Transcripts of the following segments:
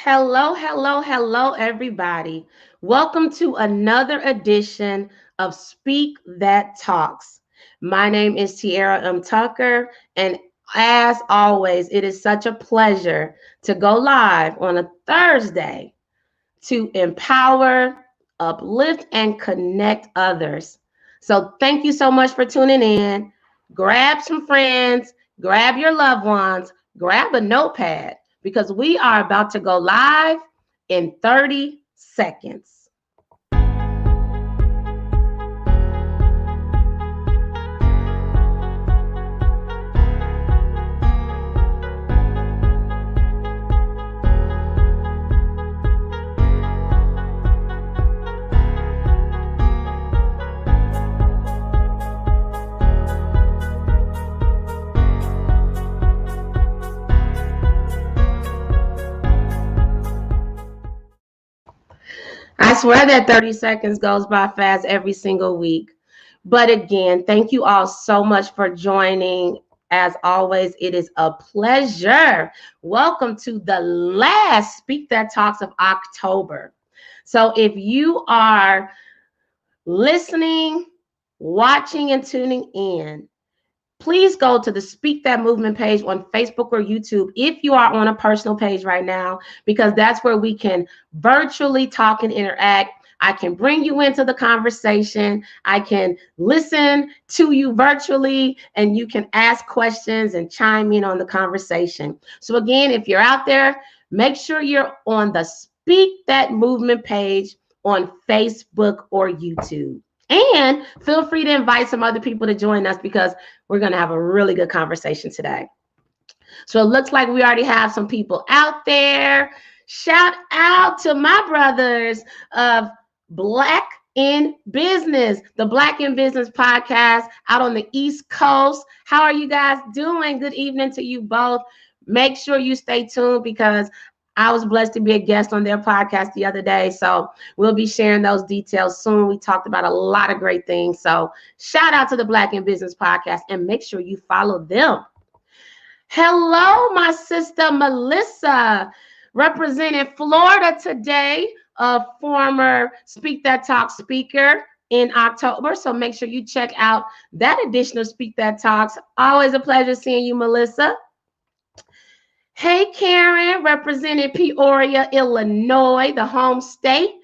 Hello, hello, hello, everybody. Welcome to another edition of Speak That Talks. My name is Tiara M. Tucker, and as always, it is such a pleasure to go live on a Thursday to empower, uplift, and connect others. So, thank you so much for tuning in. Grab some friends, grab your loved ones, grab a notepad because we are about to go live in 30 seconds. I swear that 30 seconds goes by fast every single week. But again, thank you all so much for joining. As always, it is a pleasure. Welcome to the last Speak That Talks of October. So if you are listening, watching, and tuning in, please go to the Speak That Movement page on Facebook or YouTube if you are on a personal page right now, because that's where we can virtually talk and interact. I can bring you into the conversation. I can listen to you virtually, and you can ask questions and chime in on the conversation. So again, if you're out there, make sure you're on the Speak That Movement page on Facebook or YouTube. And feel free to invite some other people to join us because we're going to have a really good conversation today. So it looks like we already have some people out there. Shout out to my brothers of Black in Business, the Black in Business podcast out on the East Coast. How are you guys doing? Good evening to you both. Make sure you stay tuned because I was blessed to be a guest on their podcast the other day. So we'll be sharing those details soon. We talked about a lot of great things. So shout out to the Black in Business podcast and make sure you follow them. Hello, my sister Melissa, representing Florida today, a former Speak That Talk speaker in October. So make sure you check out that edition of Speak That Talks. Always a pleasure seeing you, Melissa. Hey, Karen, representing Peoria, Illinois, the home state.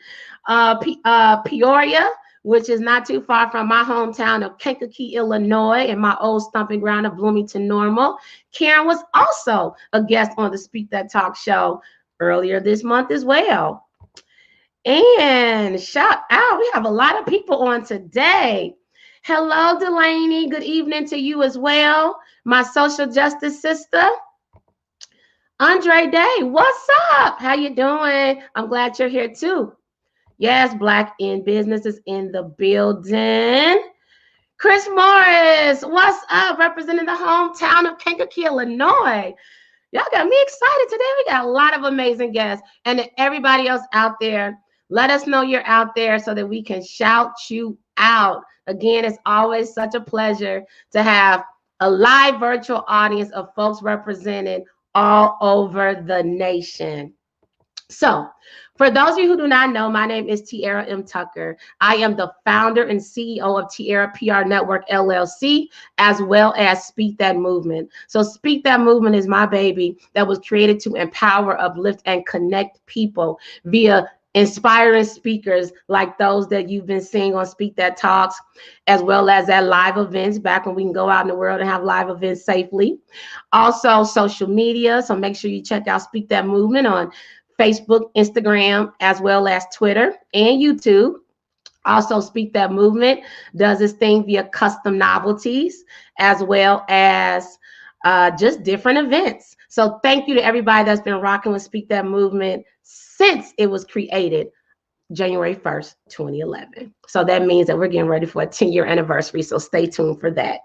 Peoria, which is not too far from my hometown of Kankakee, Illinois, and my old stomping ground of Bloomington Normal. Karen was also a guest on the Speak That Talk show earlier this month as well. And shout out, we have a lot of people on today. Hello, Delaney. Good evening to you as well, my social justice sister. Andre Day, what's up? How you doing? I'm glad you're here too. Yes, Black in Business is in the building. Chris Morris, what's up? Representing the hometown of Kankakee, Illinois. Y'all got me excited today. We got a lot of amazing guests. And everybody else out there, let us know you're out there so that we can shout you out. Again, it's always such a pleasure to have a live virtual audience of folks represented all over the nation. So, for those of you who do not know, my name is Tiara M. Tucker. I am the founder and CEO of Tiara PR Network, LLC, as well as Speak That Movement. So Speak That Movement is my baby that was created to empower, uplift, and connect people via inspiring speakers like those that you've been seeing on Speak That Talks, as well as at live events back when we can go out in the world and have live events safely. Also, social media. So make sure you check out Speak That Movement on Facebook, Instagram, as well as Twitter and YouTube. Also, Speak That Movement does this thing via custom novelties, as well as just different events. So thank you to everybody that's been rocking with Speak That Movement since it was created January 1st, 2011. So that means that we're getting ready for a 10-year anniversary. So stay tuned for that.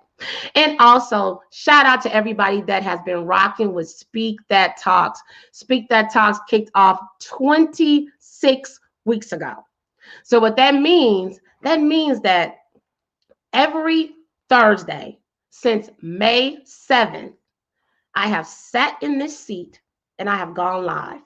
And also, shout out to everybody that has been rocking with Speak That Talks. Speak That Talks kicked off 26 weeks ago. So what that means that every Thursday since May 7th, I have sat in this seat and I have gone live.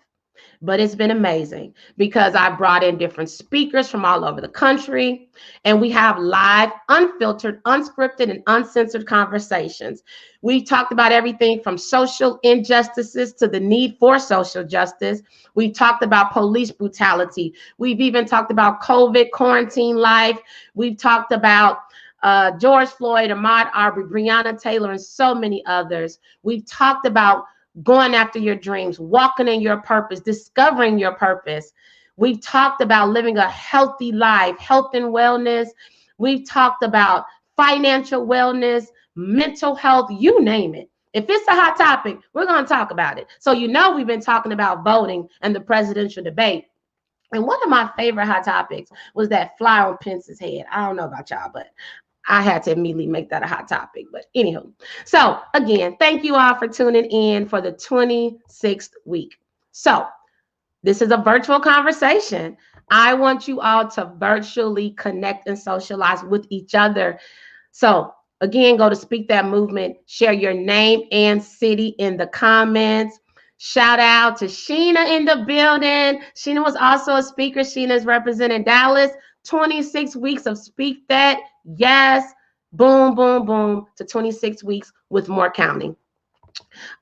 But it's been amazing because I brought in different speakers from all over the country, and we have live, unfiltered, unscripted, and uncensored conversations. We talked about everything from social injustices to the need for social justice. We talked about police brutality. We've even talked about COVID, quarantine life. We've talked about George Floyd, Ahmaud Arbery, Breonna Taylor, and so many others. We've talked about going after your dreams, walking in your purpose, discovering your purpose. We've talked about living a healthy life, health and wellness. We've talked about financial wellness, mental health, you name it. If it's a hot topic, we're going to talk about it. So, we've been talking about voting and the presidential debate. And one of my favorite hot topics was that fly on Pence's head. I don't know about y'all, but I had to immediately make that a hot topic. But anywho, so again, thank you all for tuning in for the 26th week. So this is a virtual conversation. I want you all to virtually connect and socialize with each other. So again, go to Speak That Movement, share your name and city in the comments. Shout out to Sheena in the building. Sheena was also a speaker. Sheena is representing Dallas. 26 weeks of Speak That. Yes. Boom, boom, boom to 26 weeks with more counting.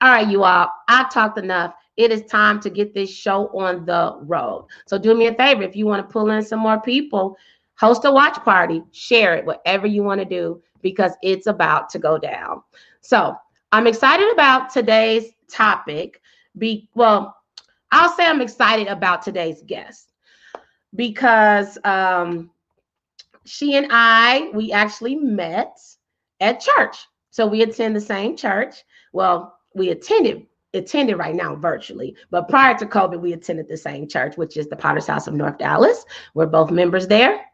All right, you all. I've talked enough. It is time to get this show on the road. So do me a favor. If you want to pull in some more people, host a watch party, share it, whatever you want to do, because it's about to go down. So I'm excited about today's topic. I'll say I'm excited about today's guest because she and we actually met at church. So we attend the same church. Well, we attended right now virtually, but prior to COVID, we attended the same church, which is the Potter's House of North Dallas. We're both members there.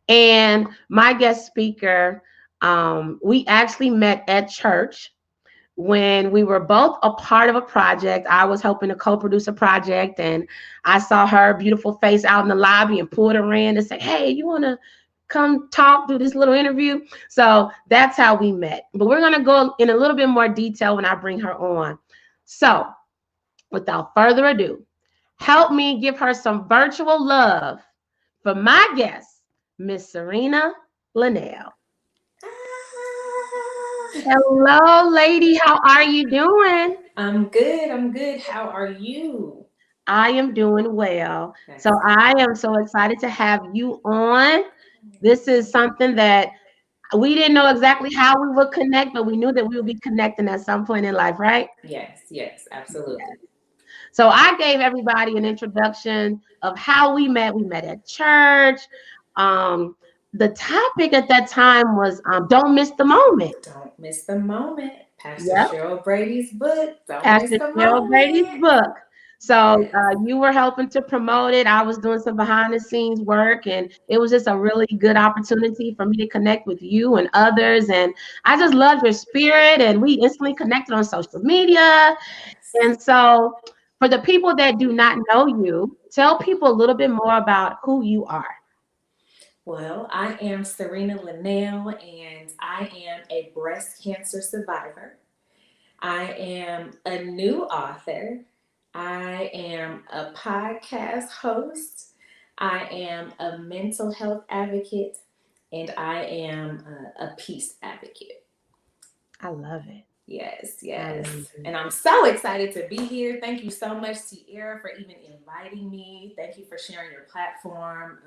And my guest speaker, we actually met at church when we were both a part of a project. I was helping to co-produce a project, and I saw her beautiful face out in the lobby and pulled her in and said, "Hey, you want to come talk, do this little interview?" So that's how we met. But we're going to go in a little bit more detail when I bring her on. So without further ado, help me give her some virtual love for my guest, Miss Serena Linnell. Hello, lady. How are you doing? I'm good. How are you? I am doing well. So I am so excited to have you on. This is something that we didn't know exactly how we would connect, but we knew that we would be connecting at some point in life, right? Yes, absolutely. Yes. So I gave everybody an introduction of how we met. We met at church. The topic at that time was "Don't Miss the Moment." Don't miss the moment. Pastor Yep. Cheryl Brady's book. Don't miss Pastor the Cheryl Brady's moment. book. So Yes. you were helping to promote it. I was doing some behind the scenes work, and it was just a really good opportunity for me to connect with you and others. And I just loved your spirit, and we instantly connected on social media. Yes. And so for the people that do not know you, tell people a little bit more about who you are. Well, I am Serena Linnell, and I am a breast cancer survivor. I am a new author. I am a podcast host. I am a mental health advocate, and I am a peace advocate. I love it. Yes, I yes. love it. And I'm so excited to be here. Thank you so much, Tiara, for even inviting me. Thank you for sharing your platform.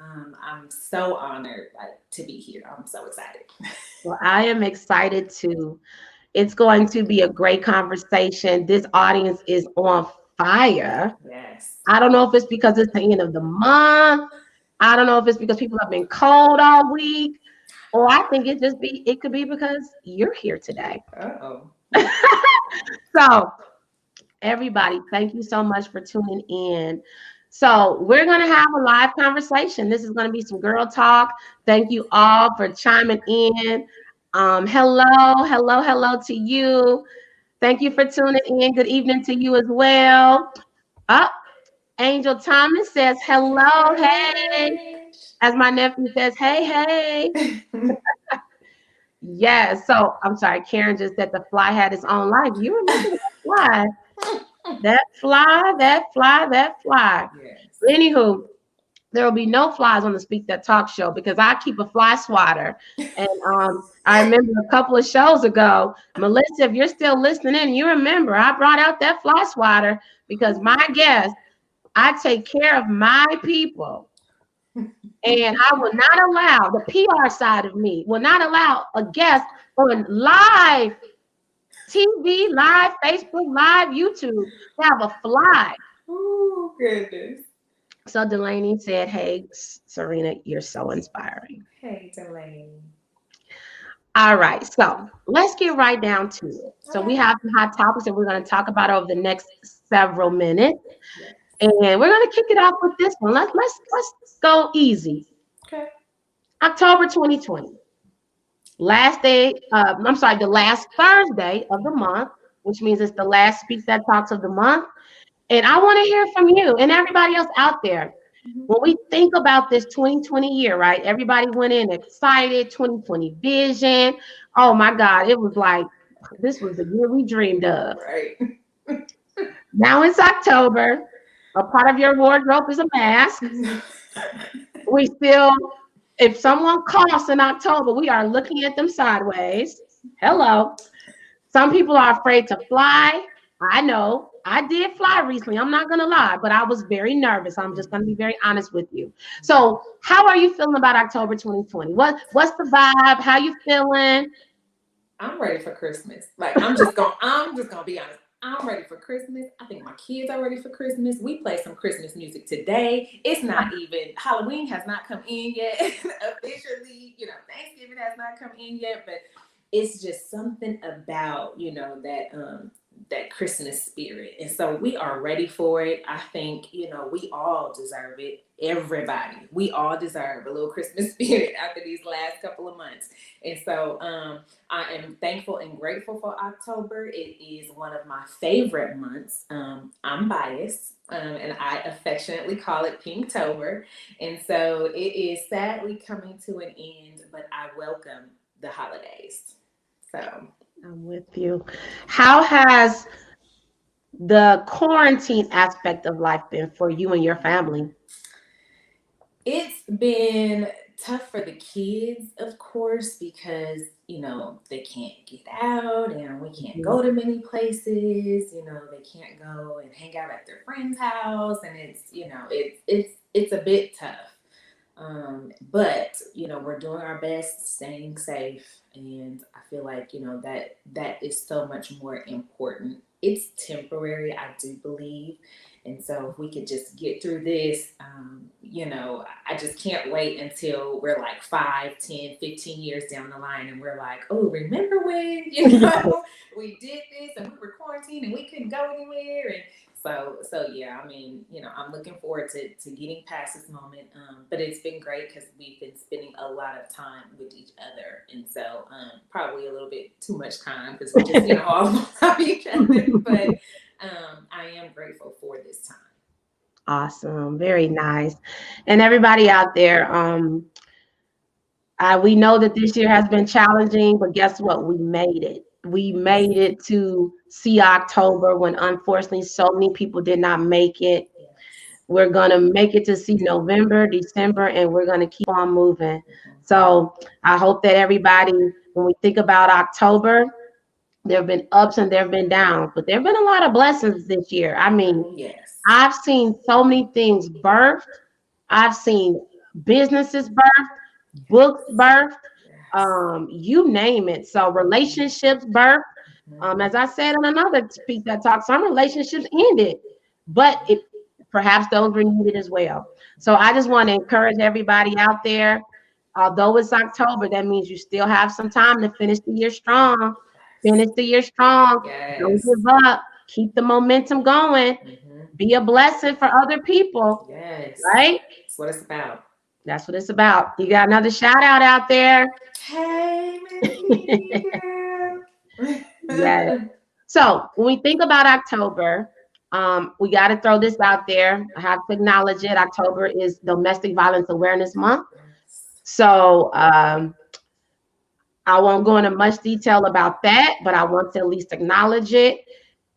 I'm so honored to be here. I'm so excited. Well, I am excited too. It's going to be a great conversation. This audience is on fire. Yes. I don't know if it's because it's the end of the month. I don't know if it's because people have been cold all week, or I think it could be because you're here today. Uh-oh. So, everybody, thank you so much for tuning in. So, we're going to have a live conversation. This is going to be some girl talk. Thank you all for chiming in. Hello to you. Thank you for tuning in. Good evening to you as well. Up, Angel Thomas says hello, hey. Hey, As my nephew says, hey. Ange. Yes. So I'm sorry, Karen just said the fly had its own life. You remember that fly? That fly, that fly, that fly. Yes. Anywho, there will be no flies on the Speak That Talk show because I keep a fly swatter. And I remember a couple of shows ago, Melissa, if you're still listening in, you remember I brought out that fly swatter because my guest, I take care of my people. And I will not allow the PR side of me will not allow a guest on live TV, live Facebook, live YouTube to have a fly. Oh, goodness. So Delaney said, "Hey, Serena, you're so inspiring." Hey, Delaney. All right, so let's get right down to it. So we Okay. have some hot topics that we're going to talk about over the next several minutes, Yes. and we're going to kick it off with this one. Let's go easy. Okay. October 2020, last day. I'm sorry, the last Thursday of the month, which means it's the last Speak That Talks of the month. And I want to hear from you and everybody else out there. Mhm. When we think about this 2020 year, right? Everybody went in excited, 2020 vision. Oh my God, it was like this was the year we dreamed of. Right. Now it's October. A part of your wardrobe is a mask. We still, if someone coughs in October, we are looking at them sideways. Hello. Some people are afraid to fly. I know. I did fly recently. I'm not going to lie, but I was very nervous. I'm just going to be very honest with you. So, how are you feeling about October 2020? What's the vibe? How you feeling? I'm ready for Christmas. I'm just gonna be honest. I'm ready for Christmas. I think my kids are ready for Christmas. We play some Christmas music today. It's not even Halloween has not come in yet officially. Thanksgiving has not come in yet, but it's just something about that Christmas spirit, and so we are ready for it. I think we all deserve it. Everybody, we all deserve a little Christmas spirit after these last couple of months, and so I am thankful and grateful for October. It is one of my favorite months. I'm biased, and I affectionately call it Pinktober, and so it is sadly coming to an end, but I welcome the holidays. So I'm with you. How has the quarantine aspect of life been for you and your family? it's been tough for the kids, of course, because they can't get out and we can't Mhm. go to many places. They can't go and hang out at their friend's house, and it's a bit tough. But we're doing our best, staying safe, and I feel like that is so much more important. It's temporary, I do believe, and so if we could just get through this, I just can't wait until we're like 5, 10, 15 years down the line, and we're like, oh, remember when we did this and we were quarantined and we couldn't go anywhere, and so yeah, I mean, I'm looking forward to getting past this moment. But it's been great because we've been spending a lot of time with each other, and so probably a little bit too much time because we just all love each other. But I am grateful for this time. Awesome. Very nice. And everybody out there, we know that this year has been challenging, but guess what? We made it. We made it to see October when unfortunately so many people did not make it. Yes. We're going to make it to see November, December, and we're going to keep on moving. So I hope that everybody, when we think about October, there have been ups and there have been downs, but there have been a lot of blessings this year. I mean, Oh, yes. I've seen so many things birthed. I've seen businesses birthed, books birthed, Yes. you name it. So relationships birthed. Mhm. As I said in another Speak That Talk, some relationships ended, but it perhaps those were needed as well. So I just want to encourage everybody out there. Although it's October, that means you still have some time to finish the year strong. Finish the year strong. Don't Yes. give up. Keep the momentum going. Hmm. Be a blessing for other people, Yes. right? That's what it's about. That's what it's about. You got another shout out there. Hey, Miss Kiki girl. Yes. So when we think about October, we got to throw this out there. I have to acknowledge it. October is Domestic Violence Awareness Month. So I won't go into much detail about that, but I want to at least acknowledge it.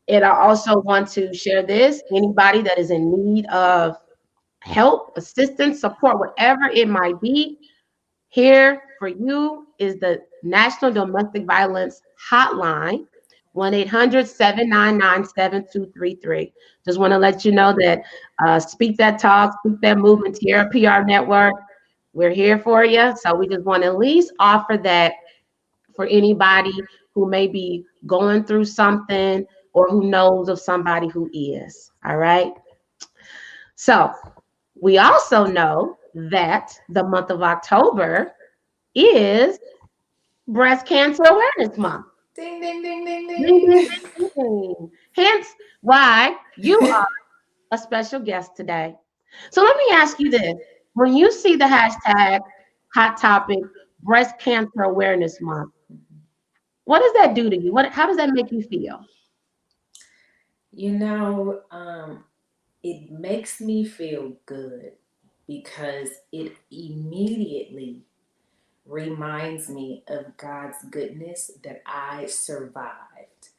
And I also want to share this. Anybody that is in need of help, assistance, support, whatever it might be, here for you is the National Domestic Violence Hotline, 1-800-799-7233. Just want to let you know that Speak That Talk, Speak That Movement, Tiara PR Network, we're here for you. So we just want to at least offer that for anybody who may be going through something or who knows of somebody who is. All right. So we also know that the month of October is Breast Cancer Awareness Month. Ding, ding, ding, ding, Ding, ding, ding. ding, ding. Hence why you are a special guest today. So let me ask you this. When you see the hashtag hot topic breast cancer awareness month, what does that do to you? How does that make you feel? You know, it makes me feel good because it immediately reminds me of God's goodness that I survived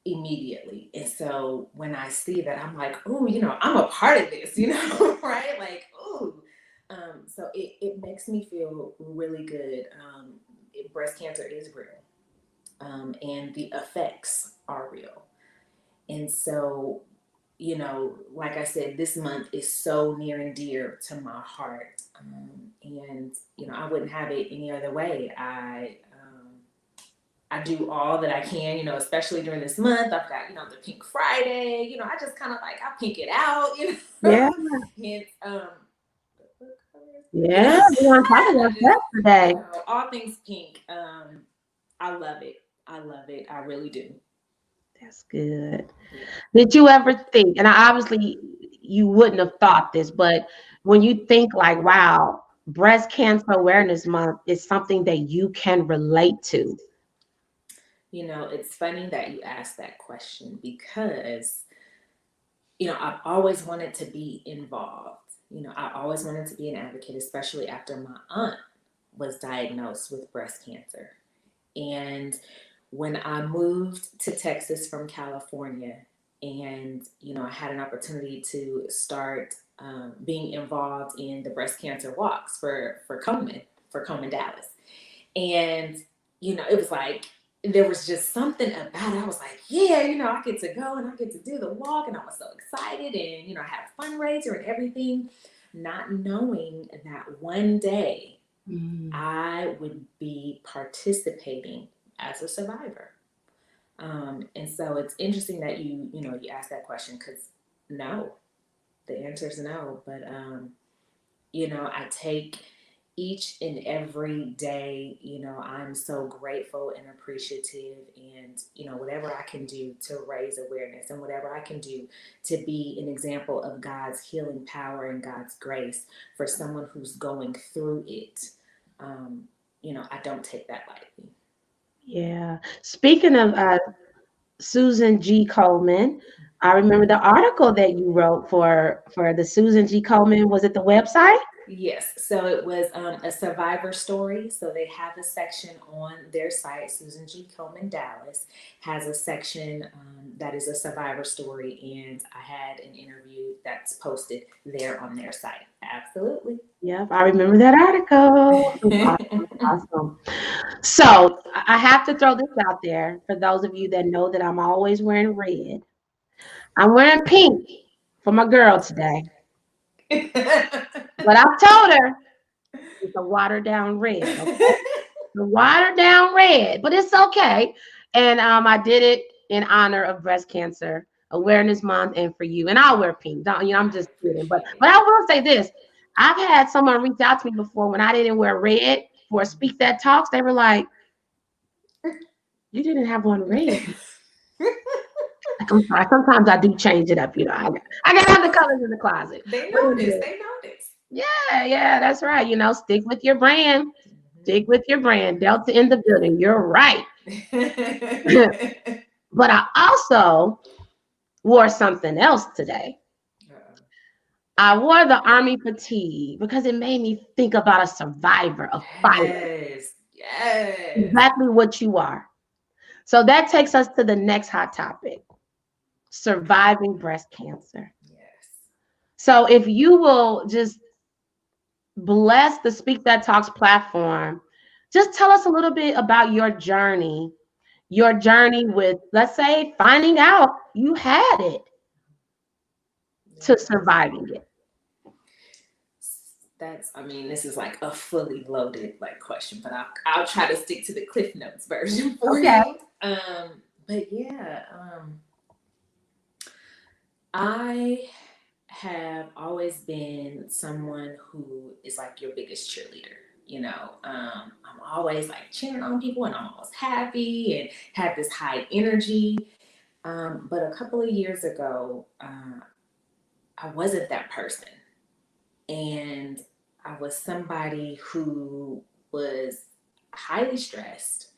immediately. And so when I see that, I'm like, oh, I'm a part of this, right? Like, oh. So it makes me feel really good. Breast cancer is real, and the effects are real. And so, like I said, this month is so near and dear to my heart. And, I wouldn't have it any other way. I do all that I can, especially during this month. I've got, the Pink Friday, I just kind of like, I pink it out, Yeah, and, yeah, we want to talk about that today. all things pink. I love it. I love it. I really do. That's good. Did you ever think, and obviously you wouldn't have thought this, but when you think like, wow, Breast Cancer Awareness Month is something that you can relate to. It's funny that you asked that question because, I've always wanted to be involved. I always wanted to be an advocate, especially after my aunt was diagnosed with breast cancer. And when I moved to Texas from California, and I had an opportunity to start being involved in the breast cancer walks for Komen, Dallas, and it was like there was just something about it. I was like, yeah, I get to go and I get to do the walk, and I was so excited, and I had a fundraiser and everything, not knowing that one day I would be participating as a survivor. And so it's interesting that you asked that question, because no, the answer is no. But I take each and every day, I'm so grateful and appreciative, and whatever I can do to raise awareness, and whatever I can do to be an example of God's healing power and God's grace for someone who's going through it. I don't take that lightly. Yeah. Speaking of Susan G. Komen, I remember the article that you wrote for the Susan G. Komen. Was it the website? Yes, so it was a survivor story. So they have a section on their site. Susan G. Komen Dallas has a section that is a survivor story, and I had an interview that's posted there on their site. Absolutely. Yep, I remember that article. Awesome, awesome. So I have to throw this out there for those of you that know that I'm always wearing red. I'm wearing pink for my girl today, but I told her it's a watered down red. Okay? The watered down red, but it's okay. And I did it in honor of Breast Cancer Awareness Month and for you. And I'll wear pink. Don't, I'm just kidding. But I will say this. I've had someone reach out to me before when I didn't wear red for Speak That Talks. They were like, you didn't have one red. Like, I'm sorry. Sometimes I do change it up. I got other colors in the closet. They notice. They notice. Yeah, that's right. Stick with your brand. Stick with your brand. Delta in the building. You're right. But I also wore something else today. I wore the army fatigue because it made me think about a survivor, a fighter. Yes. Exactly what you are. So that takes us to the next hot topic, surviving breast cancer. Yes. So if you will just bless the Speak That Talks platform, just tell us a little bit about your journey with, let's say, finding out you had it to Yeah. surviving it. I mean, this is like a fully loaded like question, but I'll try to stick to the Cliff Notes version for Okay. you. But yeah, I have always been someone who is like your biggest cheerleader. I'm always like cheering on people, and I'm always happy and have this high energy. But a couple of years ago, I wasn't that person. And I was somebody who was highly stressed,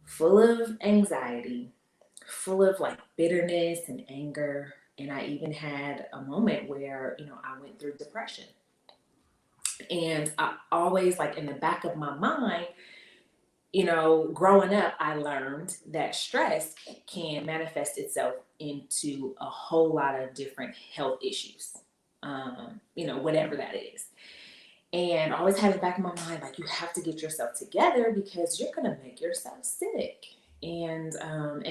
full of anxiety, full of like bitterness and anger. And I even had a moment where, I went through depression. And I always, like, in the back of my mind, growing up, I learned that stress can manifest itself into a whole lot of different health issues, whatever that is. And I always had in the back of my mind, like, you have to get yourself together because you're going to make yourself sick. And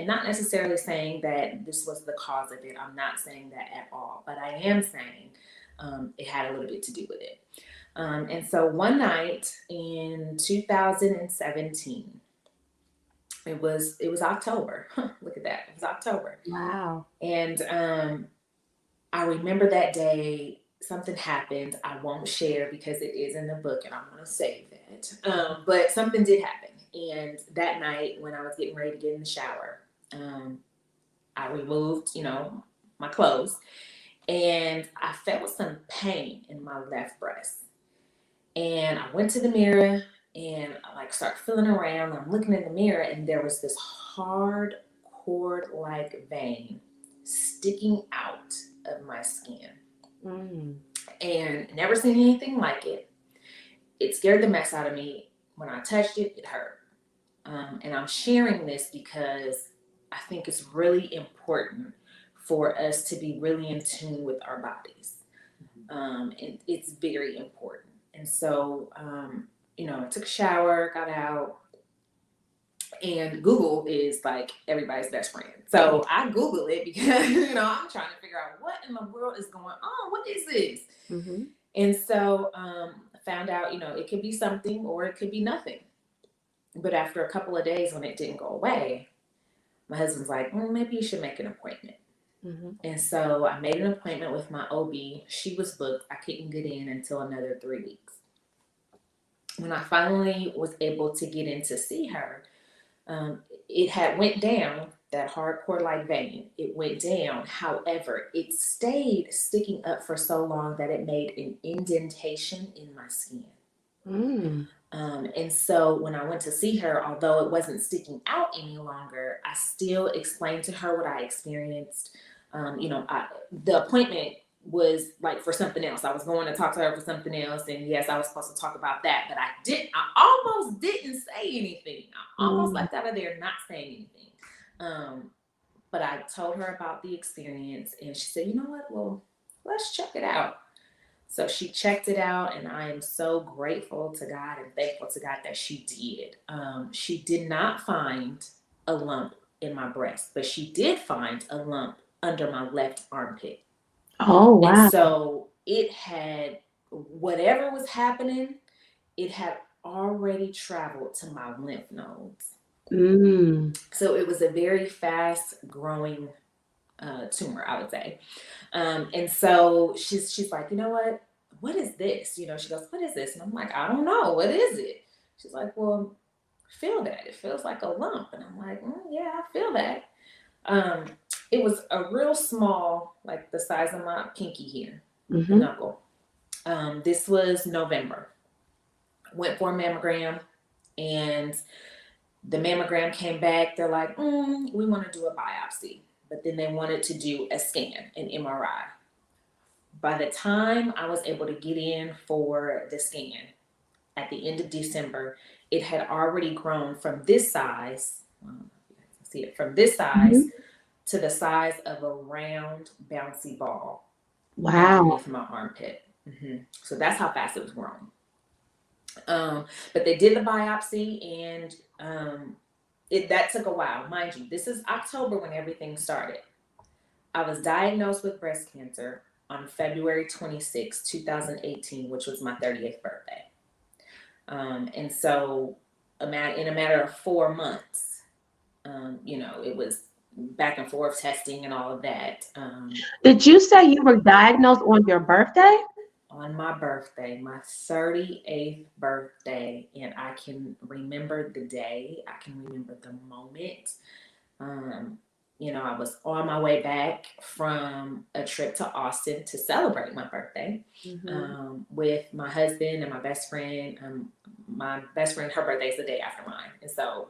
not necessarily saying that this was the cause of it. I'm not saying that at all. But I am saying it had a little bit to do with it. And so one night in 2017, it was October. Look at that. It was October. Wow. And I remember that day something happened. I won't share because it is in the book and I'm going to save it. But something did happen. And that night when I was getting ready to get in the shower, I removed, my clothes, and I felt some pain in my left breast. And I went to the mirror and I like start feeling around. I'm looking in the mirror and there was this hard cord-like vein sticking out of my skin. And never seen anything like it. It scared the mess out of me. When I touched it, it hurt. And I'm sharing this because I think it's really important for us to be really in tune with our bodies. It's very important. And so, I took a shower, got out, and Google is like everybody's best friend. So I Google it because, I'm trying to figure out what in the world is going on. What is this? Mm-hmm. And so found out, it could be something or it could be nothing. But after a couple of days when it didn't go away, my husband's like, maybe you should make an appointment. Mm-hmm. And so I made an appointment with my OB. She was booked. I couldn't get in until another 3 weeks. When I finally was able to get in to see her, it had went down, that hard cord-like vein. It went down. However, it stayed sticking up for so long that it made an indentation in my skin. And so when I went to see her, although it wasn't sticking out any longer, I still explained to her what I experienced. The appointment was like for something else. I was going to talk to her for something else. And yes, I was supposed to talk about that, but I almost didn't say anything. I almost left out of there not saying anything. But I told her about the experience and she said, you know what? Well, let's check it out. So she checked it out, and I am so grateful to God and thankful to God that she did. She did not find a lump in my breast, but she did find a lump under my left armpit. Oh, wow. And so it had, whatever was happening, it had already traveled to my lymph nodes. So it was a very fast growing tumor, I would say. And so she's like, you know what is this? She goes, what is this? And I'm like, I don't know. What is it? She's like, well, feel that. It feels like a lump. And I'm like, yeah, I feel that. It was a real small, like the size of my pinky here, the knuckle. This was November. Went for a mammogram, and the mammogram came back. They're like, we want to do a biopsy. But then they wanted to do a scan, an MRI. By the time I was able to get in for the scan at the end of December, it had already grown from this size. see it from this size to the size of a round bouncy ball underneath my armpit. So that's how fast it was growing. But they did the biopsy, and that took a while. Mind you, this is October when everything started. I was diagnosed with breast cancer on February 26, 2018, which was my 30th birthday. And so in a matter of 4 months, it was back and forth testing and all of that. Did you say you were diagnosed on your birthday? On my birthday, my 38th birthday, and I can remember the day. I can remember the moment. I was on my way back from a trip to Austin to celebrate my birthday with my husband and my best friend. My best friend, her birthday is the day after mine. And so,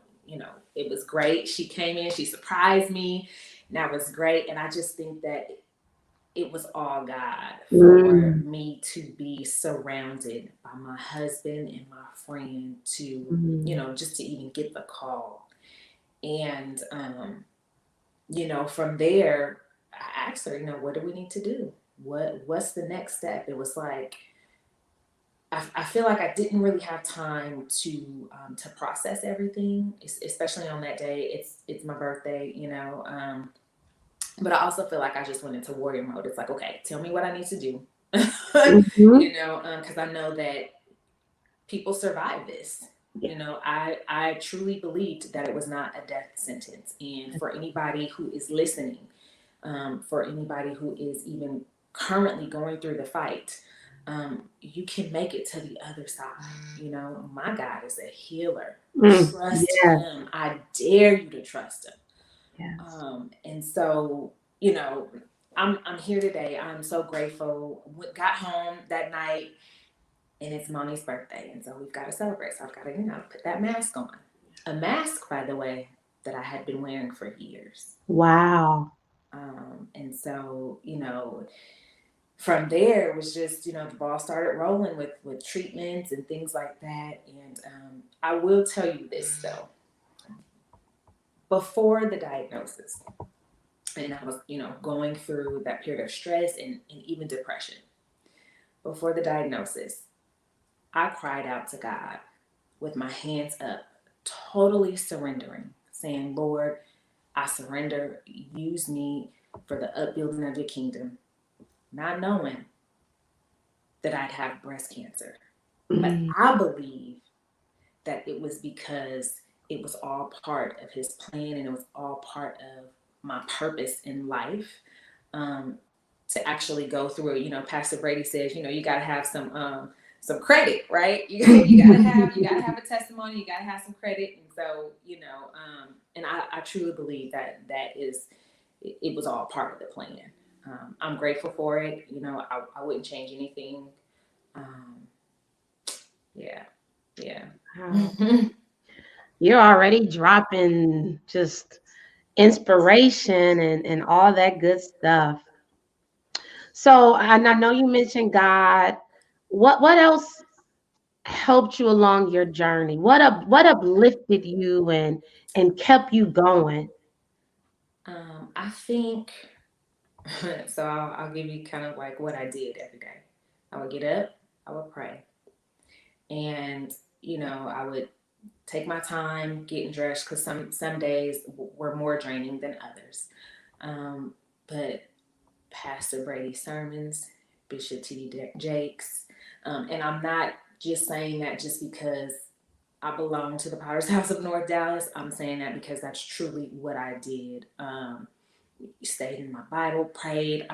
it was great. She came in, she surprised me, and that was great. And I just think that it was all God for me to be surrounded by my husband and my friend to, just to even get the call. And, from there, I asked her, what do we need to do? What's the next step? It was like, I feel like I didn't really have time to process everything, especially on that day. It's my birthday, but I also feel like I just went into warrior mode. It's like, okay, tell me what I need to do, because I know that people survive this. I truly believed that it was not a death sentence. And for anybody who is listening, for anybody who is even currently going through the fight, you can make it to the other side. My God is a healer. Trust him. I dare you to trust him. Yes. And so, I'm here today. I'm so grateful. Got home that night, and it's Moni's birthday, and so we've got to celebrate. So I've got to, put that mask on. A mask, by the way, that I had been wearing for years. Wow. And so, from there it was just, the ball started rolling with treatments and things like that. And I will tell you this though, before the diagnosis, and I was, going through that period of stress and even depression. Before the diagnosis, I cried out to God with my hands up, totally surrendering, saying, Lord, I surrender. Use me for the upbuilding of your kingdom. Not knowing that I'd have breast cancer. But I believe that it was because it was all part of his plan, and it was all part of my purpose in life, to actually go through it. Pastor Brady says, you got to have some credit, right? You gotta have a testimony. You gotta have some credit. And so, and I truly believe that it was all part of the plan. I'm grateful for it. I wouldn't change anything. Yeah. You're already dropping just inspiration and all that good stuff. So, and I know you mentioned God. What else helped you along your journey? What uplifted you and kept you going? I think so. I'll give you kind of like what I did every day. I would get up, I would pray, and I would take my time getting dressed, because some days were more draining than others. But Pastor Brady's sermons, Bishop T.D. Jakes, and I'm not just saying that just because I belong to the Potter's House of North Dallas. I'm saying that because that's truly what I did. Stayed in my Bible, prayed.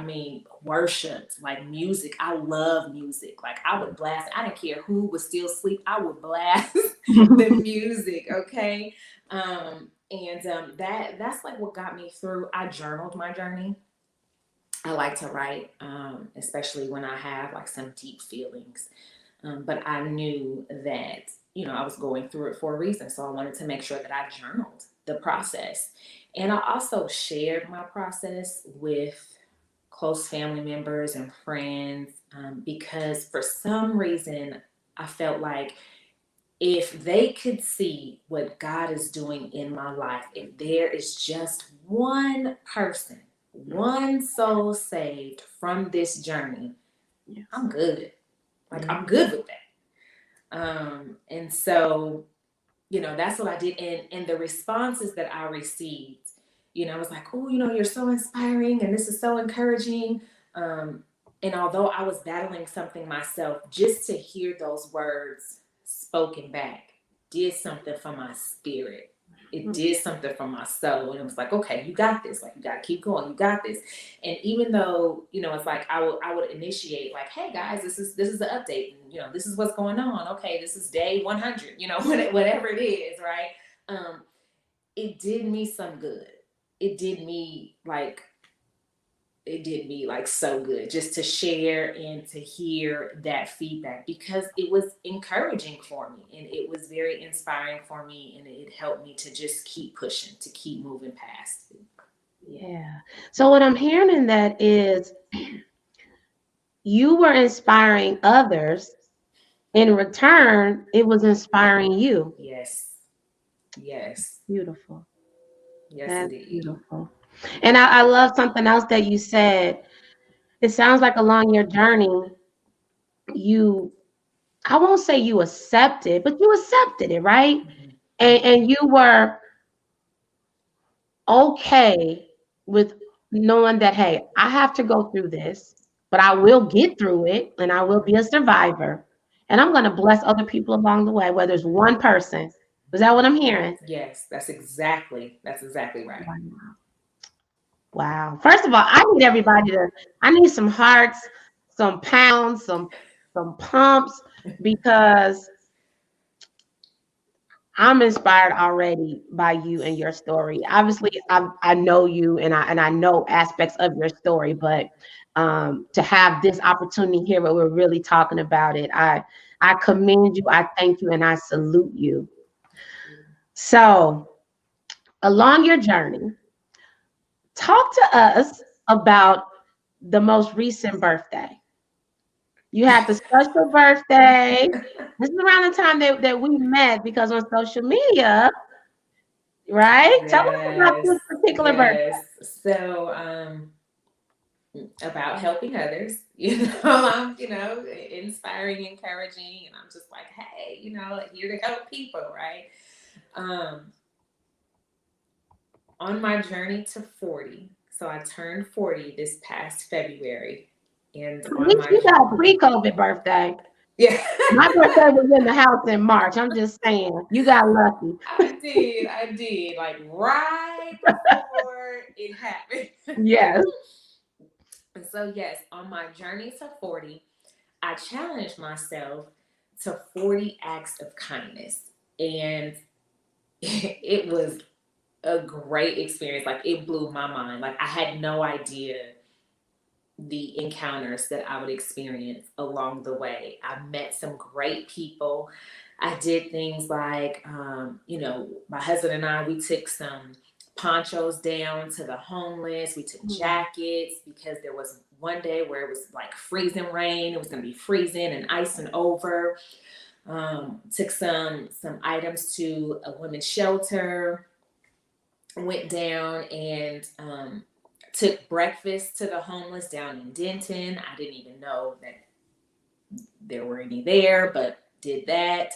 Worshiped, like music. I love music. Like I would blast. I didn't care who was still asleep. I would blast the music. Okay, that's like what got me through. I journaled my journey. I like to write, especially when I have like some deep feelings. But I knew that, I was going through it for a reason. So I wanted to make sure that I journaled the process. And I also shared my process with close family members and friends, because for some reason I felt like if they could see what God is doing in my life, if there is just one person, one soul saved from this journey, Yes. I'm good. Like, Yeah. I'm good with that. And so, that's what I did. And the responses that I received, I was like, oh, you're so inspiring and this is so encouraging. And although I was battling something myself, just to hear those words spoken back did something for my spirit. It did something for my soul. And it was like, okay, you got this. Like, you got to keep going. You got this. And even though, it's like I would initiate like, hey guys, this is the update. And, this is what's going on. Okay, this is day 100, whatever it is, right? It did me some good. It did me like so good just to share and to hear that feedback, because it was encouraging for me and it was very inspiring for me, and it helped me to just keep pushing, to keep moving past it. Yeah. So what I'm hearing in that is you were inspiring others. In return, it was inspiring you. Yes. Yes. Beautiful. Yes, That's indeed. beautiful. And I love something else that you said. It sounds like along your journey, I won't say you accepted, but you accepted it, right? Mm-hmm. And you were okay with knowing that, hey, I have to go through this, but I will get through it and I will be a survivor. And I'm going to bless other people along the way, whether it's one person. Is that what I'm hearing? Yes, that's exactly right. Wow. First of all, I need some hearts, some pounds, some pumps, because I'm inspired already by you and your story. Obviously, I know you and I know aspects of your story, but to have this opportunity here where we're really talking about it, I commend you, I thank you, and I salute you. So, along your journey, talk to us about the most recent birthday. You had the special birthday. This is around the time that we met, because on social media, right? Tell us about Yes. this particular birthday. Yes. So, about helping others, I'm, inspiring, encouraging, and I'm just like, hey, here to help people, right? Um, on my journey to 40, so I turned 40 this past February, and At on least my you got a pre-COVID birthday. yeah, My birthday was in the house in March. I'm just saying, you got lucky. I did, like right before it happened. Yes. And so, yes, on my journey to 40, I challenged myself to 40 acts of kindness. And it was a great experience. Like, it blew my mind. Like, I had no idea the encounters that I would experience along the way. I met some great people. I did things like, my husband and I, we took some ponchos down to the homeless. We took jackets, because there was one day where it was like freezing rain. It was going to be freezing and icing over. Took some items to a women's shelter. Went down and took breakfast to the homeless down in Denton. I didn't even know that there were any there, but did that.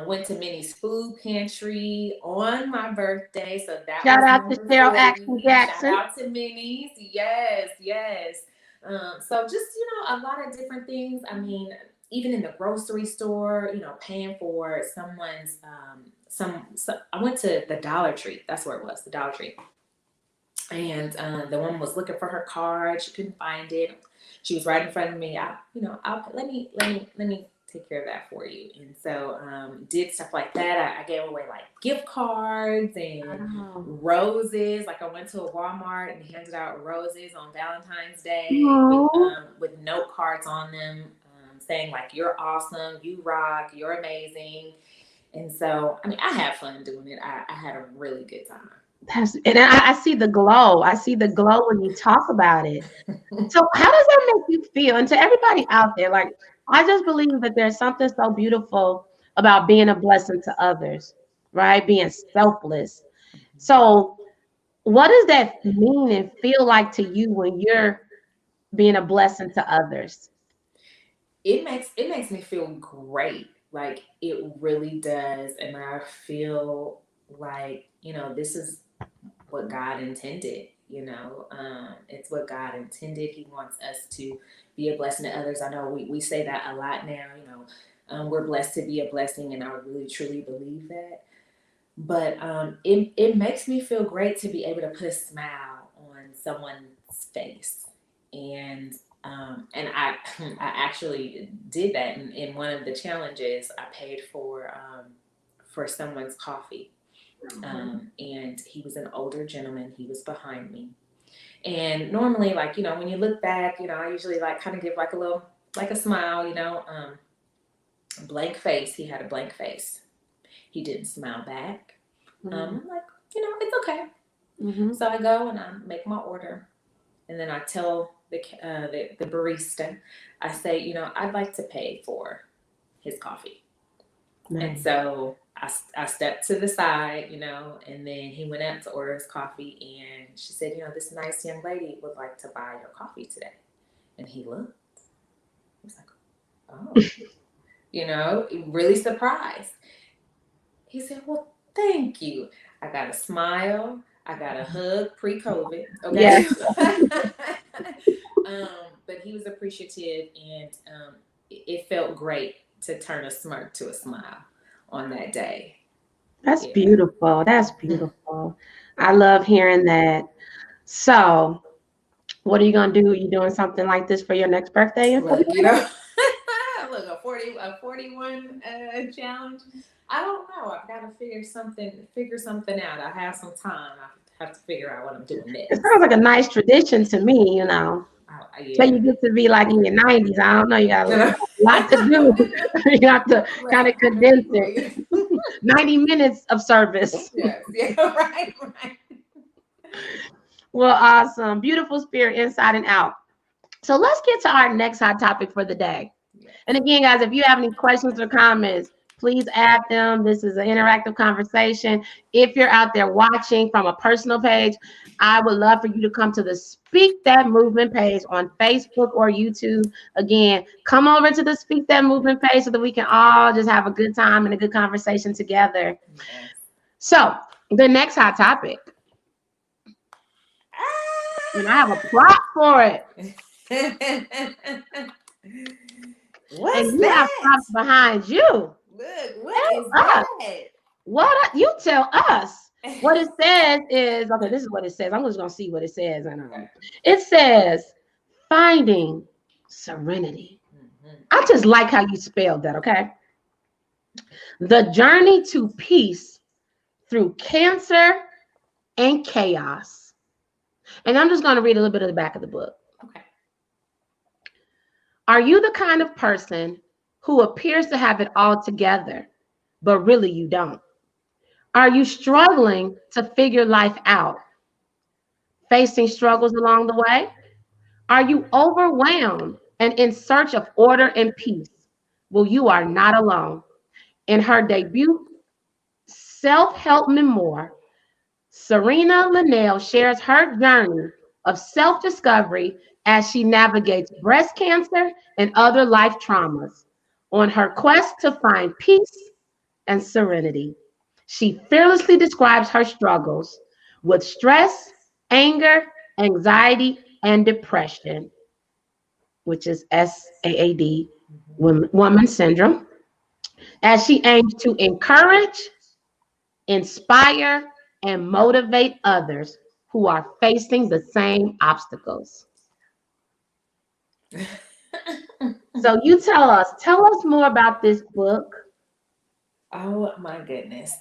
Went to Minnie's food pantry on my birthday, so that Shout was out to number Cheryl 40. Action Shout Jackson. out to Minnie's, yes, yes. So just a lot of different things. I mean, even in the grocery store, paying for someone's I went to the Dollar Tree. That's where it was, the Dollar Tree. And the woman was looking for her card. She couldn't find it. She was right in front of me. Let me take care of that for you. And so did stuff like that. I gave away like gift cards and roses. Like, I went to a Walmart and handed out roses on Valentine's Day with note cards on them, saying like, you're awesome, you rock, you're amazing. And so, I mean, I had fun doing it. I had a really good time. And I see the glow. I see the glow when you talk about it. So how does that make you feel? And to everybody out there, like, I just believe that there's something so beautiful about being a blessing to others, right? Being selfless. So, what does that mean and feel like to you when you're being a blessing to others? It makes me feel great. Like it really does, and I feel like this is what God intended. It's what God intended. He wants us to be a blessing to others. I know we say that a lot now. We're blessed to be a blessing, and I really truly believe that. But it makes me feel great to be able to put a smile on someone's face, and I I actually did that in one of the challenges. I paid for someone's coffee, and he was an older gentleman. He was behind me, and normally, like when you look back, I usually like kind of give like a little like a smile, blank face. He had a blank face. He didn't smile back. I'm like, it's okay. Mm-hmm. So I go and I make my order, and then I tell the barista, I say, I'd like to pay for his coffee. Nice. And so I stepped to the side, and then he went out to order his coffee, and she said, this nice young lady would like to buy your coffee today. And he looked. He was like, oh, really surprised. He said, well, thank you. I got a smile. I got a hug pre-COVID. Okay. Yes. But he was appreciative, and it felt great to turn a smirk to a smile on that day. That's Yeah. beautiful. That's beautiful. I love hearing that. So, what are you gonna do? Are you doing something like this for your next birthday? Look, look, a 41 challenge. I don't know. I've got to figure something out. I have some time. I have to figure out what I'm doing It next. sounds like a nice tradition to me. So Yeah. you get to be like in your 90s. I don't know. You got a No. lot to do. You have to kind of condense it. 90 minutes of service. Yes. Yeah. Right. Well, awesome. Beautiful spirit inside and out. So let's get to our next hot topic for the day. Yes. And again, guys, if you have any questions or comments, please add them. This is an interactive conversation. If you're out there watching from a personal page, I would love for you to come to the Speak That Movement page on Facebook or YouTube. Again, come over to the Speak That Movement page so that we can all just have a good time and a good conversation together. Yes. So, the next hot topic, and I have a plot for it. What's And you have that? props behind you. Look, what is Us. that? What you tell us? What it says is, okay, this is what it says. I'm just gonna see what it says. It says finding serenity. I just like how you spelled that, okay? The journey to peace through cancer and chaos. And I'm just gonna read a little bit of the back of the book. Okay. Are you the kind of person who appears to have it all together, but really you don't? Are you struggling to figure life out? Facing struggles along the way? Are you overwhelmed and in search of order and peace? Well, you are not alone. In her debut self-help memoir, Serena Linnell shares her journey of self-discovery as she navigates breast cancer and other life traumas on her quest to find peace and serenity. She fearlessly describes her struggles with stress, anger, anxiety, and depression, which is SAAD, woman syndrome, as she aims to encourage, inspire, and motivate others who are facing the same obstacles. So you tell us more about this book. Oh my goodness.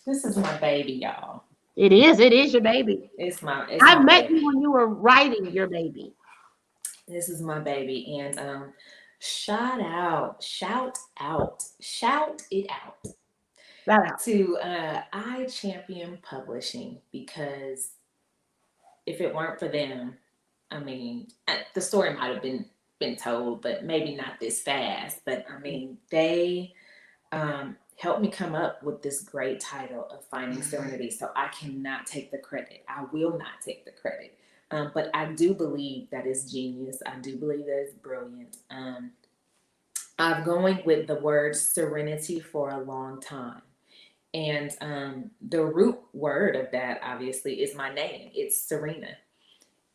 This is my baby, y'all. It is your baby. It's I my met baby. you when you were writing your baby. This is my baby, and shout it out Shout out. to I Champion Publishing, because if it weren't for them, I mean, the story might have been been told, but maybe not this fast. But I mean, they helped me come up with this great title of Finding Serenity. So I cannot take the credit. I will not take the credit. But I do believe that it's genius. I do believe that it's brilliant. I'm going with the word serenity for a long time. And the root word of that, obviously, is my name. It's Serena.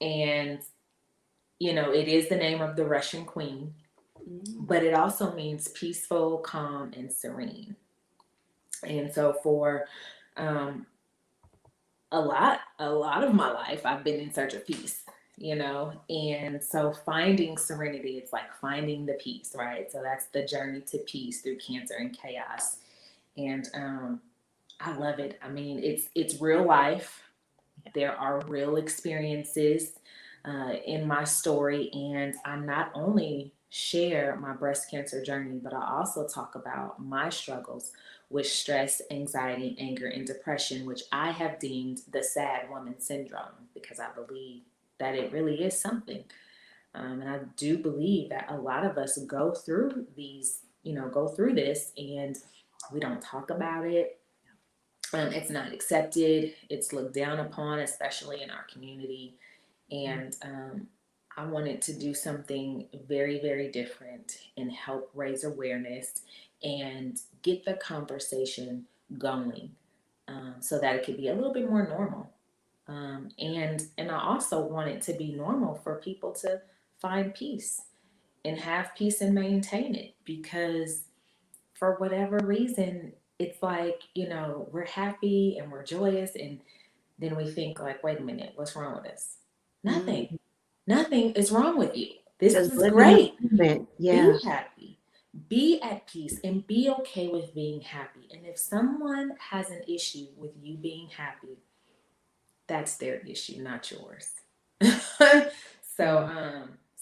And, you know, it is the name of the Russian queen, but it also means peaceful, calm, and serene. And so for a lot of my life, I've been in search of peace, you know, and so finding serenity, it's like finding the peace, right? So that's the journey to peace through cancer and chaos. And I love it. I mean, it's real life. There are real experiences in my story, and I not only share my breast cancer journey, but I also talk about my struggles with stress, anxiety, anger, and depression, which I have deemed the sad woman syndrome, because I believe that it really is something. And I do believe that a lot of us go through these, you know, go through this, and we don't talk about it. It's not accepted. It's looked down upon, especially in our community. And I wanted to do something very, very different and help raise awareness and get the conversation going, so that it could be a little bit more normal. And I also want it to be normal for people to find peace and have peace and maintain it, because for whatever reason, it's like, you know, we're happy and we're joyous, and then we think like, wait a minute, what's wrong with us? Nothing. Nothing is wrong with you. This Just is live in the great. moment. Yeah. Be happy. Be at peace and be okay with being happy. And if someone has an issue with you being happy, that's their issue, not yours. So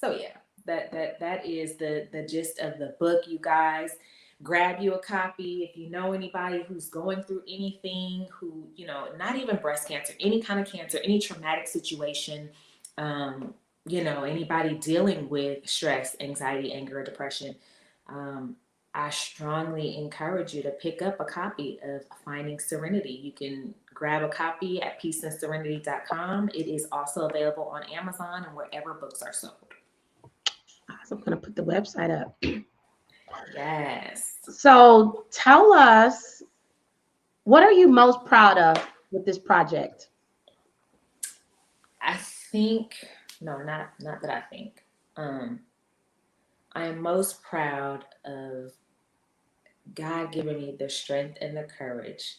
yeah, that is the gist of the book, you guys. Grab you a copy if you know anybody who's going through anything, who, you know, not even breast cancer, any kind of cancer, any traumatic situation, you know, anybody dealing with stress, anxiety, anger, or depression. I strongly encourage you to pick up a copy of Finding Serenity. You can grab a copy at peaceandserenity.com. It is also available on Amazon and wherever books are sold. I'm going to put the website up. Yes. So tell us, what are you most proud of with this project? I think, no, not that I think. I am most proud of God giving me the strength and the courage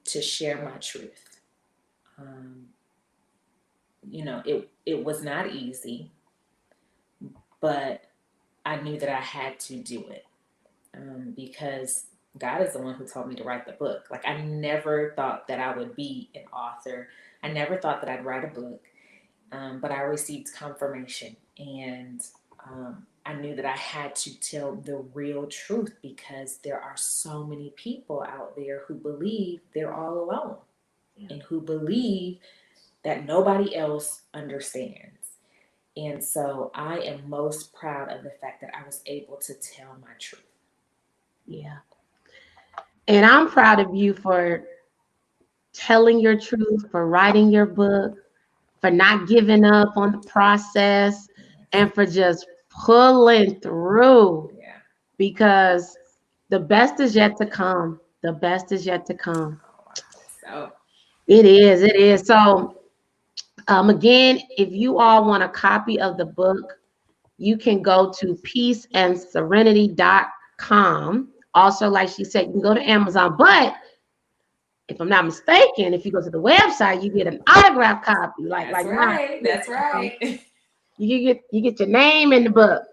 to share my truth. You know, it was not easy, but I knew that I had to do it, because God is the one who told me to write the book. Like, I never thought that I would be an author. I never thought that I'd write a book, but I received confirmation, and I knew that I had to tell the real truth, because there are so many people out there who believe they're all alone, and who believe that nobody else understands. And so I am most proud of the fact that I was able to tell my truth. Yeah. And I'm proud of you for telling your truth, for writing your book, for not giving up on the process, and for just pulling through. Yeah. Because the best is yet to come. The best is yet to come. So It is. It is. So again, if you all want a copy of the book, you can go to peaceandserenity.com. Also, like she said, you can go to Amazon. But if I'm not mistaken, if you go to the website, you get an autographed copy. That's right. That's right. You get your name in the book.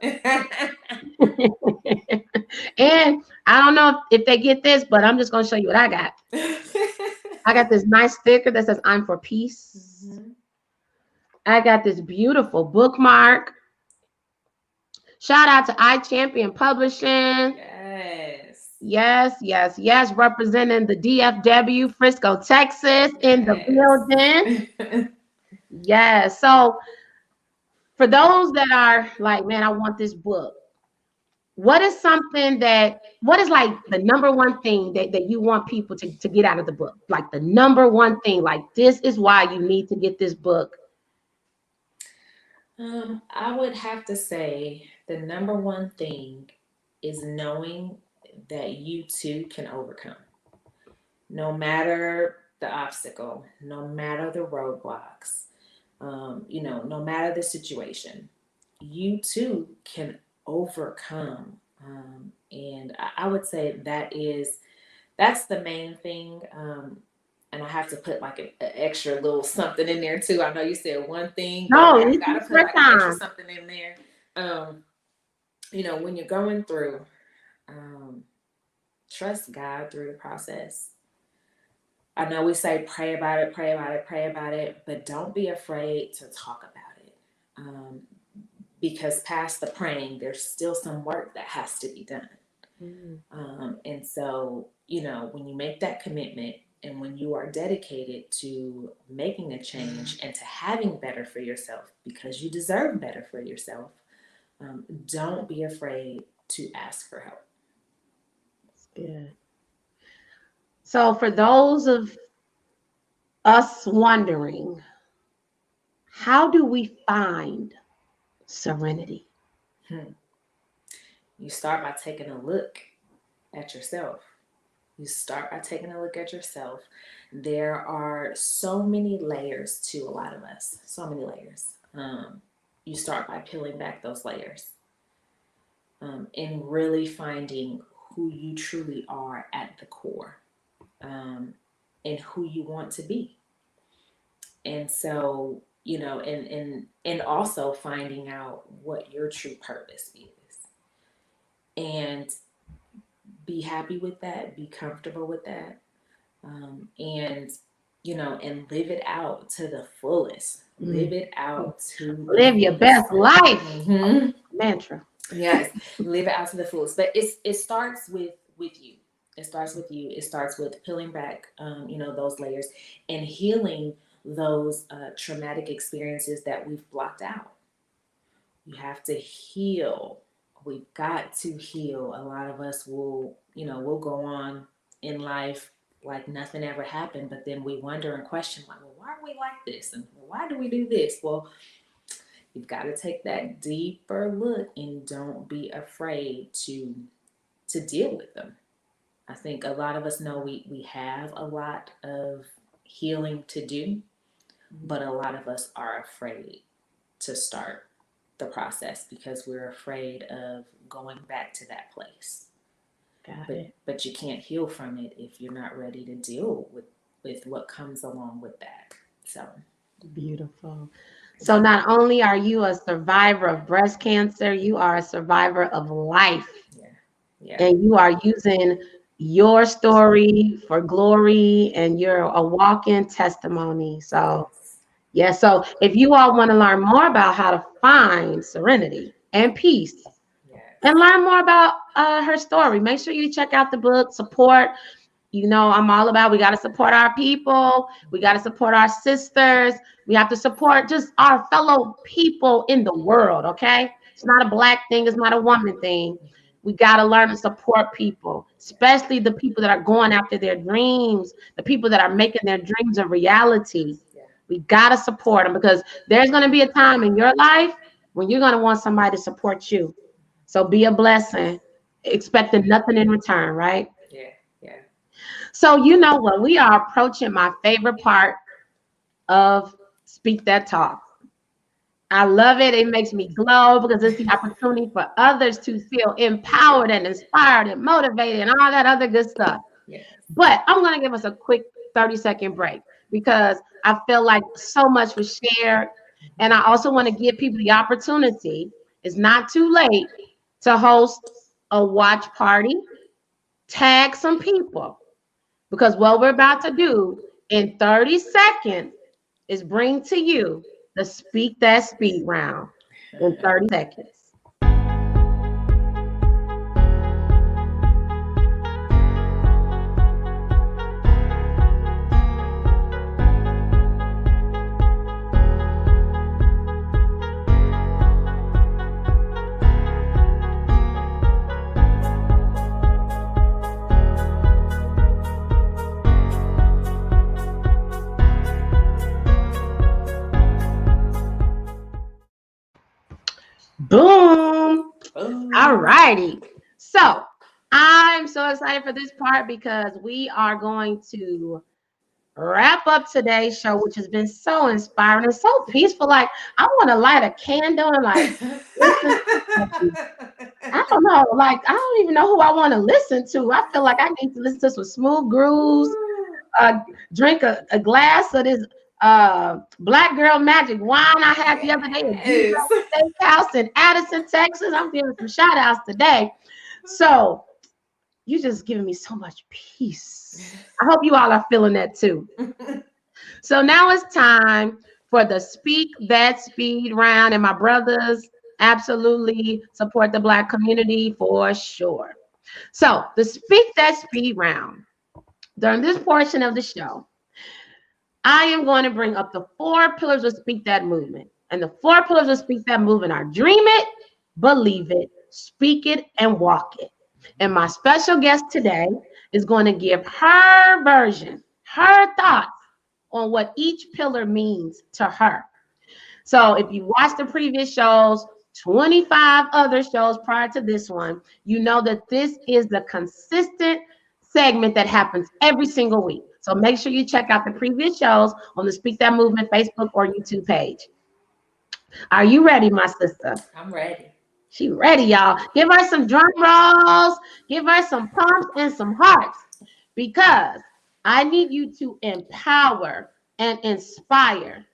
And I don't know if they get this, but I'm just gonna show you what I got. I got this nice sticker that says "I'm for peace." Mm-hmm. I got this beautiful bookmark. Shout out to iChampion Publishing. Yes. Representing the DFW, Frisco, Texas, in the building. Yes. So for those that are like, man, I want this book. What is like the number one thing that you want people to get out of the book? Like the number one thing, like this is why you need to get this book. I would have to say the number one thing is knowing that you too can overcome. No matter the obstacle, no matter the roadblocks, no matter the situation, you too can overcome. And I would say that's the main thing. And I have to put like an extra little something in there too. I know you said one thing, but No, I gotta put like an extra something in there. When you're going through, trust God through the process. I know we say pray about it, pray about it, pray about it, but don't be afraid to talk about it. Because past the praying, there's still some work that has to be done. And so, when you make that commitment and when you are dedicated to making a change and to having better for yourself, because you deserve better for yourself, don't be afraid to ask for help. That's good. So for those of us wondering, how do we find serenity? You start by taking a look at yourself. There are so many layers to a lot of us, so many layers. You start by peeling back those layers and really finding who you truly are at the core, and who you want to be. And so, and also finding out what your true purpose is. And be happy with that, be comfortable with that, and live it out to the fullest. Live it out to live your best life. Mantra. Yes, live it out to the fullest. But it starts with you. It starts with you. It starts with peeling back, those layers and healing those traumatic experiences that we've blocked out. You have to heal. We've got to heal. A lot of us will go on in life like nothing ever happened, but then we wonder and question, like, well, why are we like this? And why do we do this? Well, you've got to take that deeper look and don't be afraid to deal with them. I think a lot of us know we have a lot of healing to do, but a lot of us are afraid to start the process because we're afraid of going back to that place. But you can't heal from it if you're not ready to deal with what comes along with that. So beautiful. So not only are you a survivor of breast cancer, you are a survivor of life. Yeah. And you are using your story for glory, and you're a walk-in testimony. So yeah, so if you all want to learn more about how to find serenity and peace, and learn more about her story, make sure you check out the book. Support. I'm all about, we got to support our people. We got to support our sisters. We have to support just our fellow people in the world, okay? It's not a Black thing. It's not a woman thing. We got to learn to support people, especially the people that are going after their dreams, the people that are making their dreams a reality. We got to support them, because there's going to be a time in your life when you're going to want somebody to support you. So be a blessing, expecting nothing in return, right? Yeah. So what? We are approaching my favorite part of Speak That Talk. I love it. It makes me glow because it's the opportunity for others to feel empowered and inspired and motivated and all that other good stuff. Yes. But I'm going to give us a quick 30-second break because I feel like so much was shared. And I also want to give people the opportunity. It's not too late to host a watch party, tag some people, because what we're about to do in 30 seconds is bring to you the Speak That Speed round in 30 seconds. Boom. All Oh. righty. So I'm so excited for this part because we are going to wrap up today's show, which has been so inspiring and so peaceful. Like, I want to light a candle and like listen to, I don't know, like I don't even know who I want to listen to. I feel like I need to listen to some smooth grooves, drink a glass of this black girl magic wine I had the other day at G Yes. Komen Steakhouse in Addison, Texas. I'm giving some shout outs today. So you just giving me so much peace. I hope you all are feeling that too. So now it's time for the Speak That Speed round, and my brothers absolutely support the Black community for sure. So the Speak That Speed round. During this portion of the show, I am going to bring up the 4 pillars of Speak That movement. And the 4 pillars of Speak That movement are dream it, believe it, speak it, and walk it. And my special guest today is going to give her version, her thoughts on what each pillar means to her. So if you watched the previous shows, 25 other shows prior to this one, you know that this is the consistent segment that happens every single week. So make sure you check out the previous shows on the Speak That Movement Facebook or YouTube page. Are you ready, my sister? I'm ready. She ready, y'all. Give her some drum rolls, give her some pumps and some hearts because I need you to empower and inspire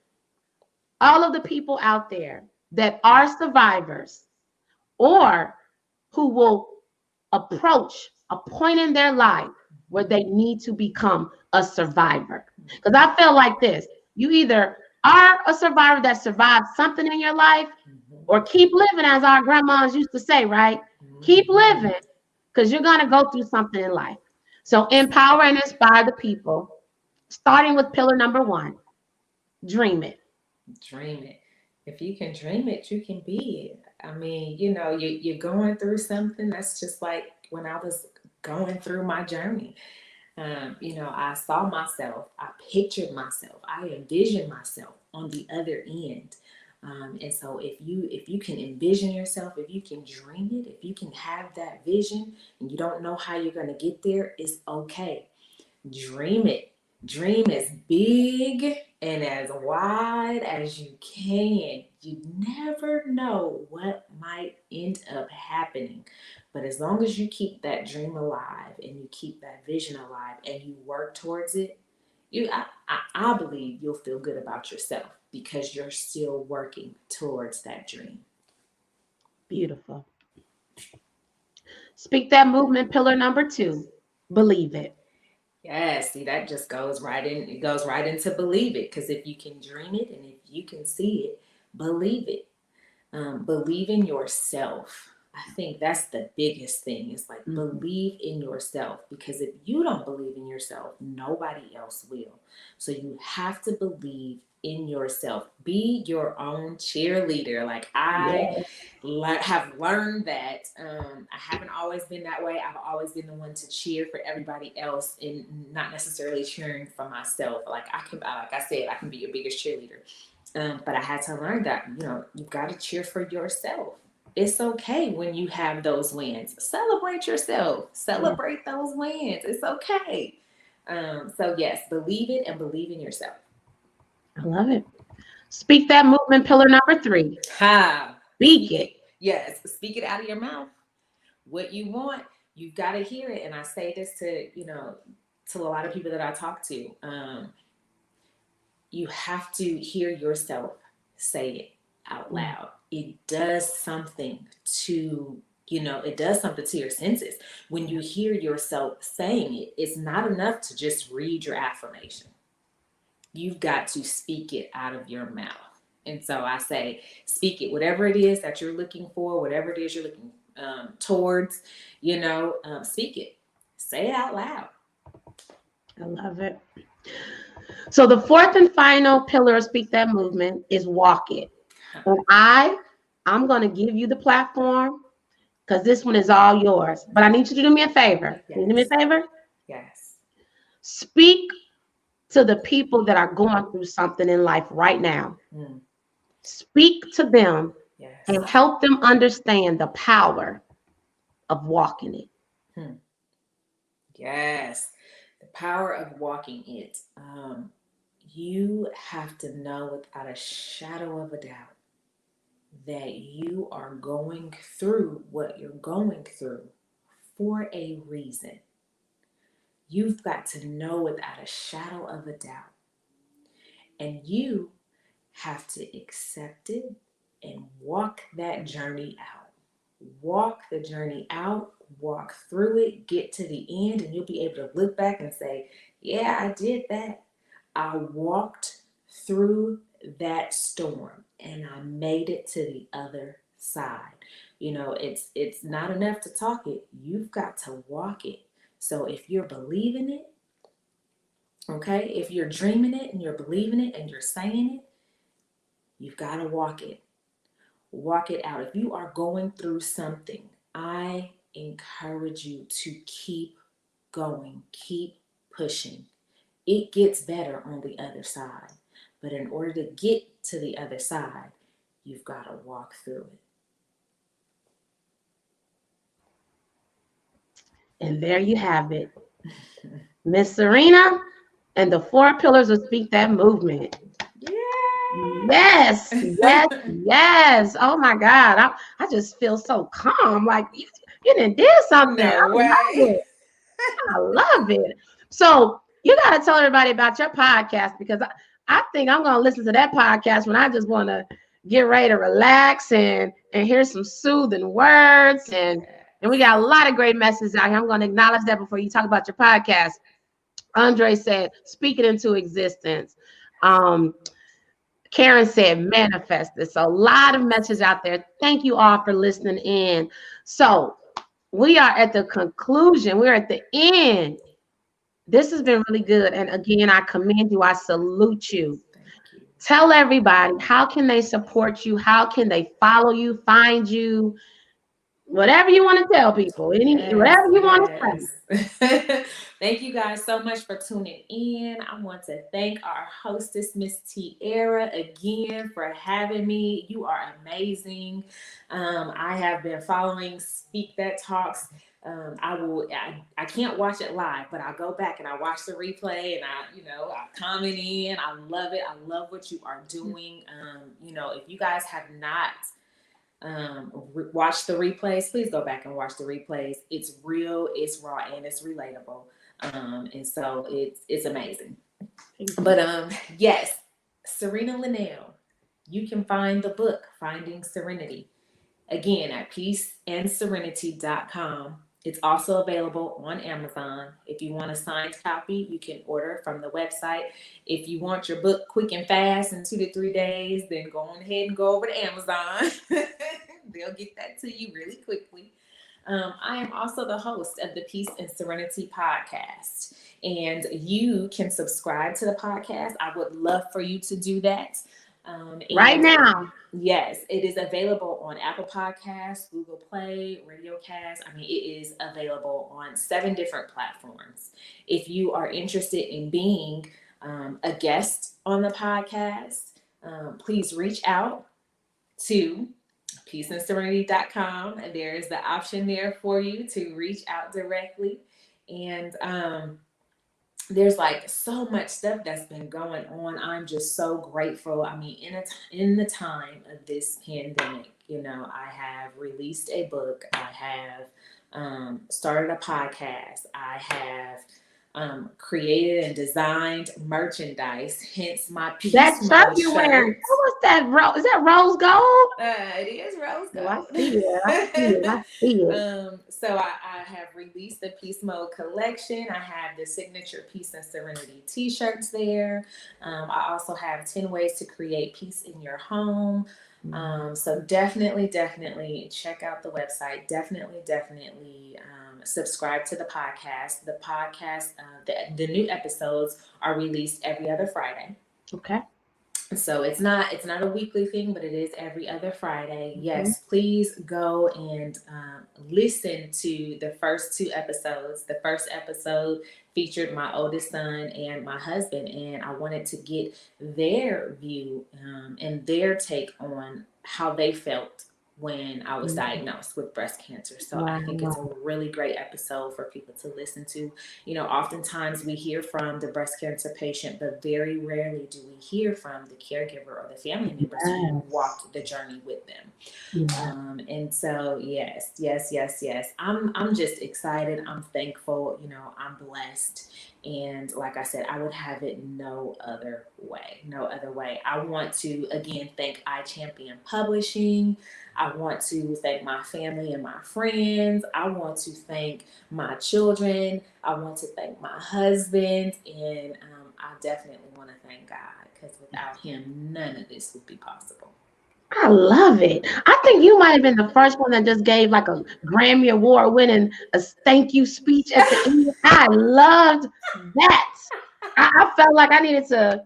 all of the people out there that are survivors or who will approach a point in their life where they need to become a survivor. Because I feel like this, you either are a survivor that survived something in your life or keep living, as our grandmas used to say, right? Keep living because you're going to go through something in life. So empower and inspire the people, starting with pillar number 1, dream it. Dream it. If you can dream it, you can be it. I mean, you're going through something. That's just like when I was going through my journey. I saw myself, I pictured myself, I envisioned myself on the other end. And so if you can envision yourself, if you can dream it, if you can have that vision and you don't know how you're going to get there, it's okay. Dream it. Dream as big and as wide as you can. You never know what might end up happening. But as long as you keep that dream alive and you keep that vision alive and you work towards it, I believe you'll feel good about yourself because you're still working towards that dream. Beautiful. Speak That movement, pillar number 2, believe it. Yes, see, that just goes right in. It goes right into believe it. Because if you can dream it and if you can see it, believe it. Believe in yourself. I think that's the biggest thing. It's like believe in yourself because if you don't believe in yourself, nobody else will. So you have to believe in yourself. Be your own cheerleader. Like I have learned that I haven't always been that way. I've always been the one to cheer for everybody else and not necessarily cheering for myself. Like I said, I can be your biggest cheerleader. But I had to learn that, you've got to cheer for yourself. It's okay when you have those wins. Celebrate yourself. Celebrate those wins. It's okay. So yes, believe it and believe in yourself. I love it. Speak That movement, pillar number 3. Speak it. Yes, speak it out of your mouth. What you want, you've got to hear it. And I say this to a lot of people that I talk to. You have to hear yourself say it out loud. It does something to it does something to your senses. When you hear yourself saying it, it's not enough to just read your affirmation. You've got to speak it out of your mouth. And so I say, speak it, whatever it is that you're looking for, whatever it is you're looking towards, speak it. Say it out loud. I love it. So the 4th and final pillar of Speak That movement is walk it. And I'm going to give you the platform because this one is all yours. But I need you to do me a favor. Yes. Can you do me a favor? Yes. Speak to the people that are going through something in life right now. Speak to them Yes. and help them understand the power of walking it. Yes. The power of walking it. You have to know without a shadow of a doubt that you are going through what you're going through for a reason. You've got to know without a shadow of a doubt. And you have to accept it and walk that journey out. Walk the journey out, walk through it, get to the end, and you'll be able to look back and say, yeah, I did that. I walked through that storm and I made it to the other side. You know, it's not enough to talk it. You've got to walk it. So if you're believing it, okay, if you're dreaming it and you're believing it and you're saying it, you've got to walk it. Walk it out. If you are going through something, I encourage you to keep going, keep pushing. It gets better on the other side. But in order to get to the other side, you've got to walk through it. And there you have it. Miss Serena and the 4 pillars of Speak That movement. Yes, yes, yes. Oh my God. I just feel so calm. Like you done did something. No way. I love it. So you got to tell everybody about your podcast, because I think I'm going to listen to that podcast when I just want to get ready to relax and hear some soothing words. And we got a lot of great messages out here. I'm going to acknowledge that before you talk about your podcast. Andre said, speak it into existence. Karen said, manifest it. So a lot of messages out there. Thank you all for listening in. So we are at the conclusion. We're at the end. This has been really good. And again, I commend you. I salute you. Thank you. Tell everybody, how can they support you? How can they follow you, find you? Whatever you want to tell people, whatever you want to say. Thank you guys so much for tuning in. I want to thank our hostess, Miss Tiara, again for having me. You are amazing. I have been following Speak That Talks. I can't watch it live, but I go back and I watch the replay and I comment in. I love it. I love what you are doing. If you guys have not watch the replays, please go back and watch the replays. It's real, it's raw, and it's relatable. And so it's amazing. But yes, Serena Linnell, you can find the book Finding Serenity again at peaceandserenity.com. It's also available on Amazon. If you want a signed copy, you can order from the website. If you want your book quick and fast in 2 to 3 days, then go on ahead and go over to Amazon. They'll get that to you really quickly. I am also the host of the Peace and Serenity podcast, and you can subscribe to the podcast. I would love for you to do that. right now. Yes, it is available on Apple Podcasts, Google Play, RadioCast. I mean, it is available on 7 different platforms. If you are interested in being a guest on the podcast, please reach out to peaceandserenity.com. There is the option there for you to reach out directly. And there's like so much stuff that's been going on. I'm just so grateful. I mean, in the time of this pandemic, I have released a book. I have started a podcast. I have created and designed merchandise, hence my Peace That shirt Mode you're shirt. wearing, what's that? Is that rose gold? It is rose gold. Oh, I see it. I see it. So I have released the Peace Mode collection. I have the signature Peace and Serenity t-shirts there. I also have 10 ways to create peace in your home. So definitely check out the website. Definitely subscribe to the podcast. The podcast, the new episodes are released every other Friday. Okay. So it's not a weekly thing, but it is every other Friday. Mhm. Yes, please go and listen to the first two episodes. The first episode featured my oldest son and my husband, and I wanted to get their view and their take on how they felt when I was Mhm. diagnosed with breast cancer. So I think it's a Wow. really great episode for people to listen to. Oftentimes we hear from the breast cancer patient, but very rarely do we hear from the caregiver or the family members who Yes. walked the journey with them. Yeah. And so, yes, yes, yes, yes. I'm just excited. I'm thankful. I'm blessed. And like I said, I would have it no other way. No other way. I want to again thank I Champion Publishing. I want to thank my family and my friends. I want to thank my children. I want to thank my husband. And I definitely want to thank God because without Him, none of this would be possible. I love it. I think you might have been the first one that just gave like a Grammy Award winning a thank you speech at the end. I loved that. I felt like I needed to.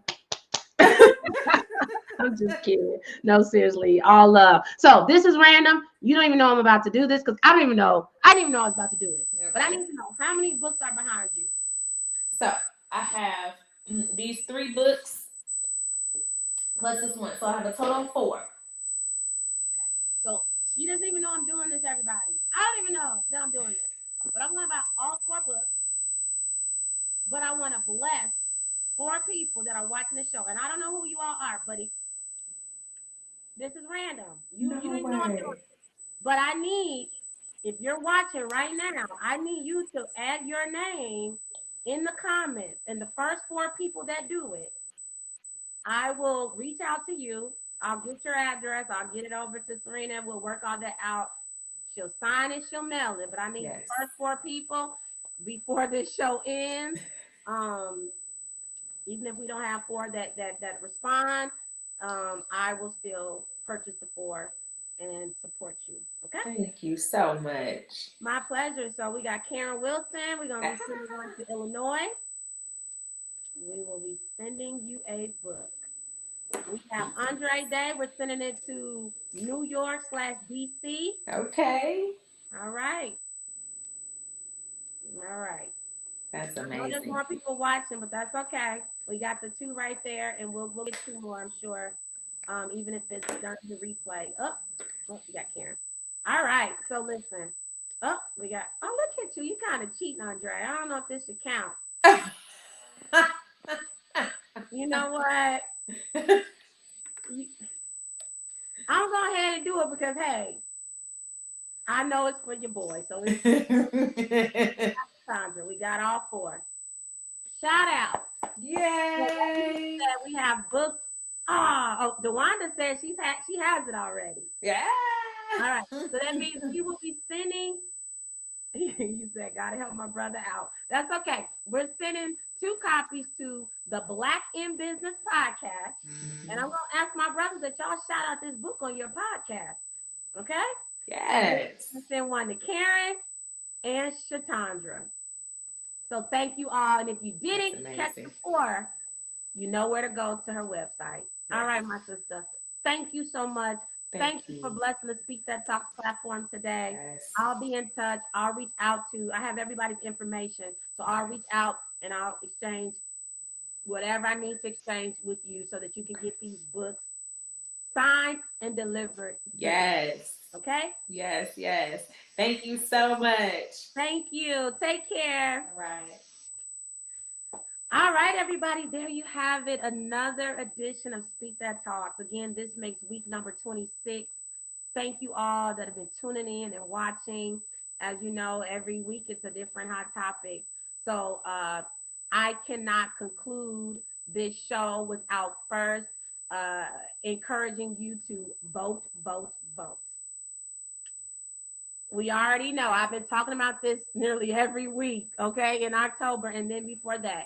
I'm just kidding. No, seriously, all love. So this is random. You don't even know I'm about to do this because I don't even know. I didn't even know I was about to do it. But I Okay. need to know how many books are behind you. So I have these three books plus this one. So I have a total of four. Okay. So she doesn't even know I'm doing this, everybody. I don't even know that I'm doing this. But I'm going to buy all four books. But I want to bless four people that are watching the show. And I don't know who you all are, but this is random. You No don't even know I'm doing way. it. But I need, if you're watching right now, I need you to add your name in the comments. And the first four people that do it, I will reach out to you. I'll get your address. I'll get it over to Serena. We'll work all that out. She'll sign it, she'll mail it. But I need the Yes. first four people before this show ends. Um, Even if we don't have four that respond, I will still purchase the four and support you. Okay. Thank you so much. My pleasure. So we got Karen Wilson. We're gonna be sending one to Illinois. We will be sending you a book. We have Andre Day. We're sending it to New York slash DC. Okay. All right. All right. That's I know there's amazing. more people watching, but that's okay. We got the two right there, and we'll get two more, I'm sure. Even if it's during the replay. Oh, we got Karen. All right. So listen. We got. Oh, look at you. You kind of cheating, Andre. I don't know if this should count. You know what? You, I'm going ahead and do it because hey, I know it's for your boy. So it's Sandra. We got all four. Shout out. So that means Yay! that we have books. Oh, Dewanda said she has it already. Yeah. All right. So that means we will be sending. You said, gotta help my brother out. That's okay. We're sending two copies to the Black in Business podcast. And I'm gonna ask my brothers that y'all shout out this book on your podcast. Okay? And then Yes. I send one to Karen and Shatandra. So thank you all. And if you That's didn't catch amazing. the four, you know where to go to her website. All Yes. right, my sister. Thank you so much. Thank Thank you for you. blessing the Speak That Talks platform today. Yes. I'll be in touch. I'll reach out to, I have everybody's information. So I'll Okay. reach out and I'll exchange whatever I need to exchange with you so that you can get these books signed and delivered to them. Yes. Okay? Yes. Yes. Thank you so much. Thank you. Take care. All right. All right, everybody, there you have it. Another edition of Speak That Talks. Again, this makes week number 26. Thank you all that have been tuning in and watching. As you know, every week it's a different hot topic. So I cannot conclude this show without first uh, encouraging you to vote, vote, vote. We already know. I've been talking about this nearly every week, okay, in October and then before that.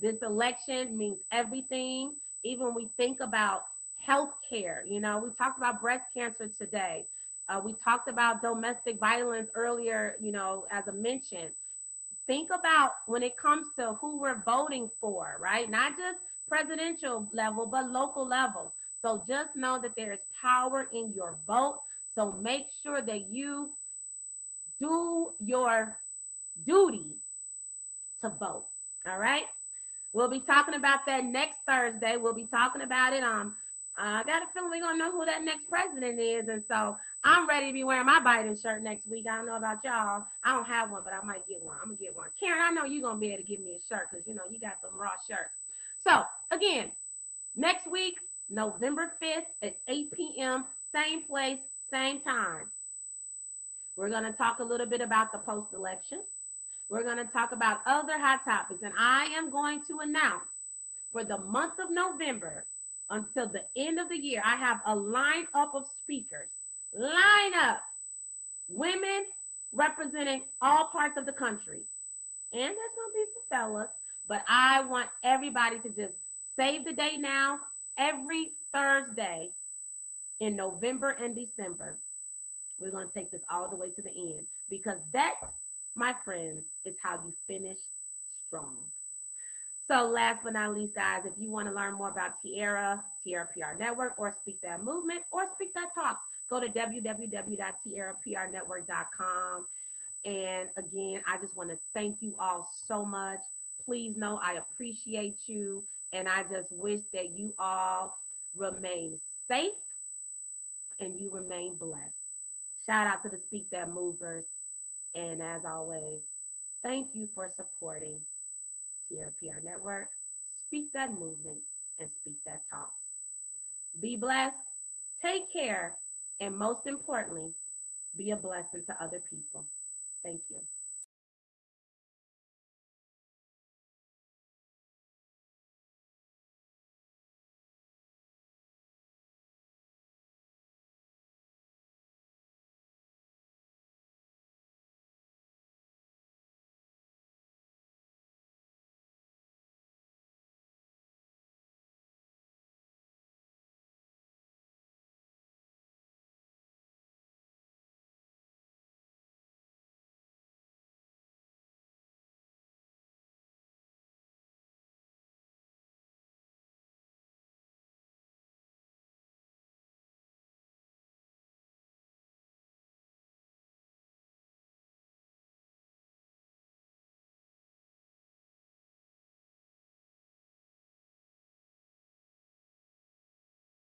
This election means everything. Even when we think about health care, we talked about breast cancer today. We talked about domestic violence earlier, as a mention. Think about when it comes to who we're voting for, right? Not just presidential level, but local level. So just know that there is power in your vote. So make sure that you do your duty to vote. All right. We'll be talking about that next Thursday. We'll be talking about it. I got a feeling we're gonna know who that next president is, and so I'm ready to be wearing my Biden shirt next week. I don't know about y'all. I don't have one, but I might get one. I'm gonna get one. Karen, I know you're gonna be able to give me a shirt because you know you got some raw shirts. So again, next week, November 5th at 8 p.m., same place, same time. We're gonna talk a little bit about the post-election. We're going to talk about other hot topics, and I am going to announce for the month of November until the end of the year, I have a lineup of speakers. Line up women representing all parts of the country. And there's going to be some fellas, but I want everybody to just save the date now. Every Thursday in November and December, we're going to take this all the way to the end because that, my friends, is how you finish strong. So last but not least, guys, if you want to learn more about Tiara PR Network, or Speak That Movement, or Speak That Talks, go to www.tiaraprnetwork.com. And again, I just want to thank you all so much. Please know I appreciate you, and I just wish that you all remain safe and you remain blessed. Shout out to the Speak That Movers. And as always, thank you for supporting TRPR Network, Speak That Movement, and Speak That Talks. Be blessed, take care, and most importantly, be a blessing to other people. Thank you.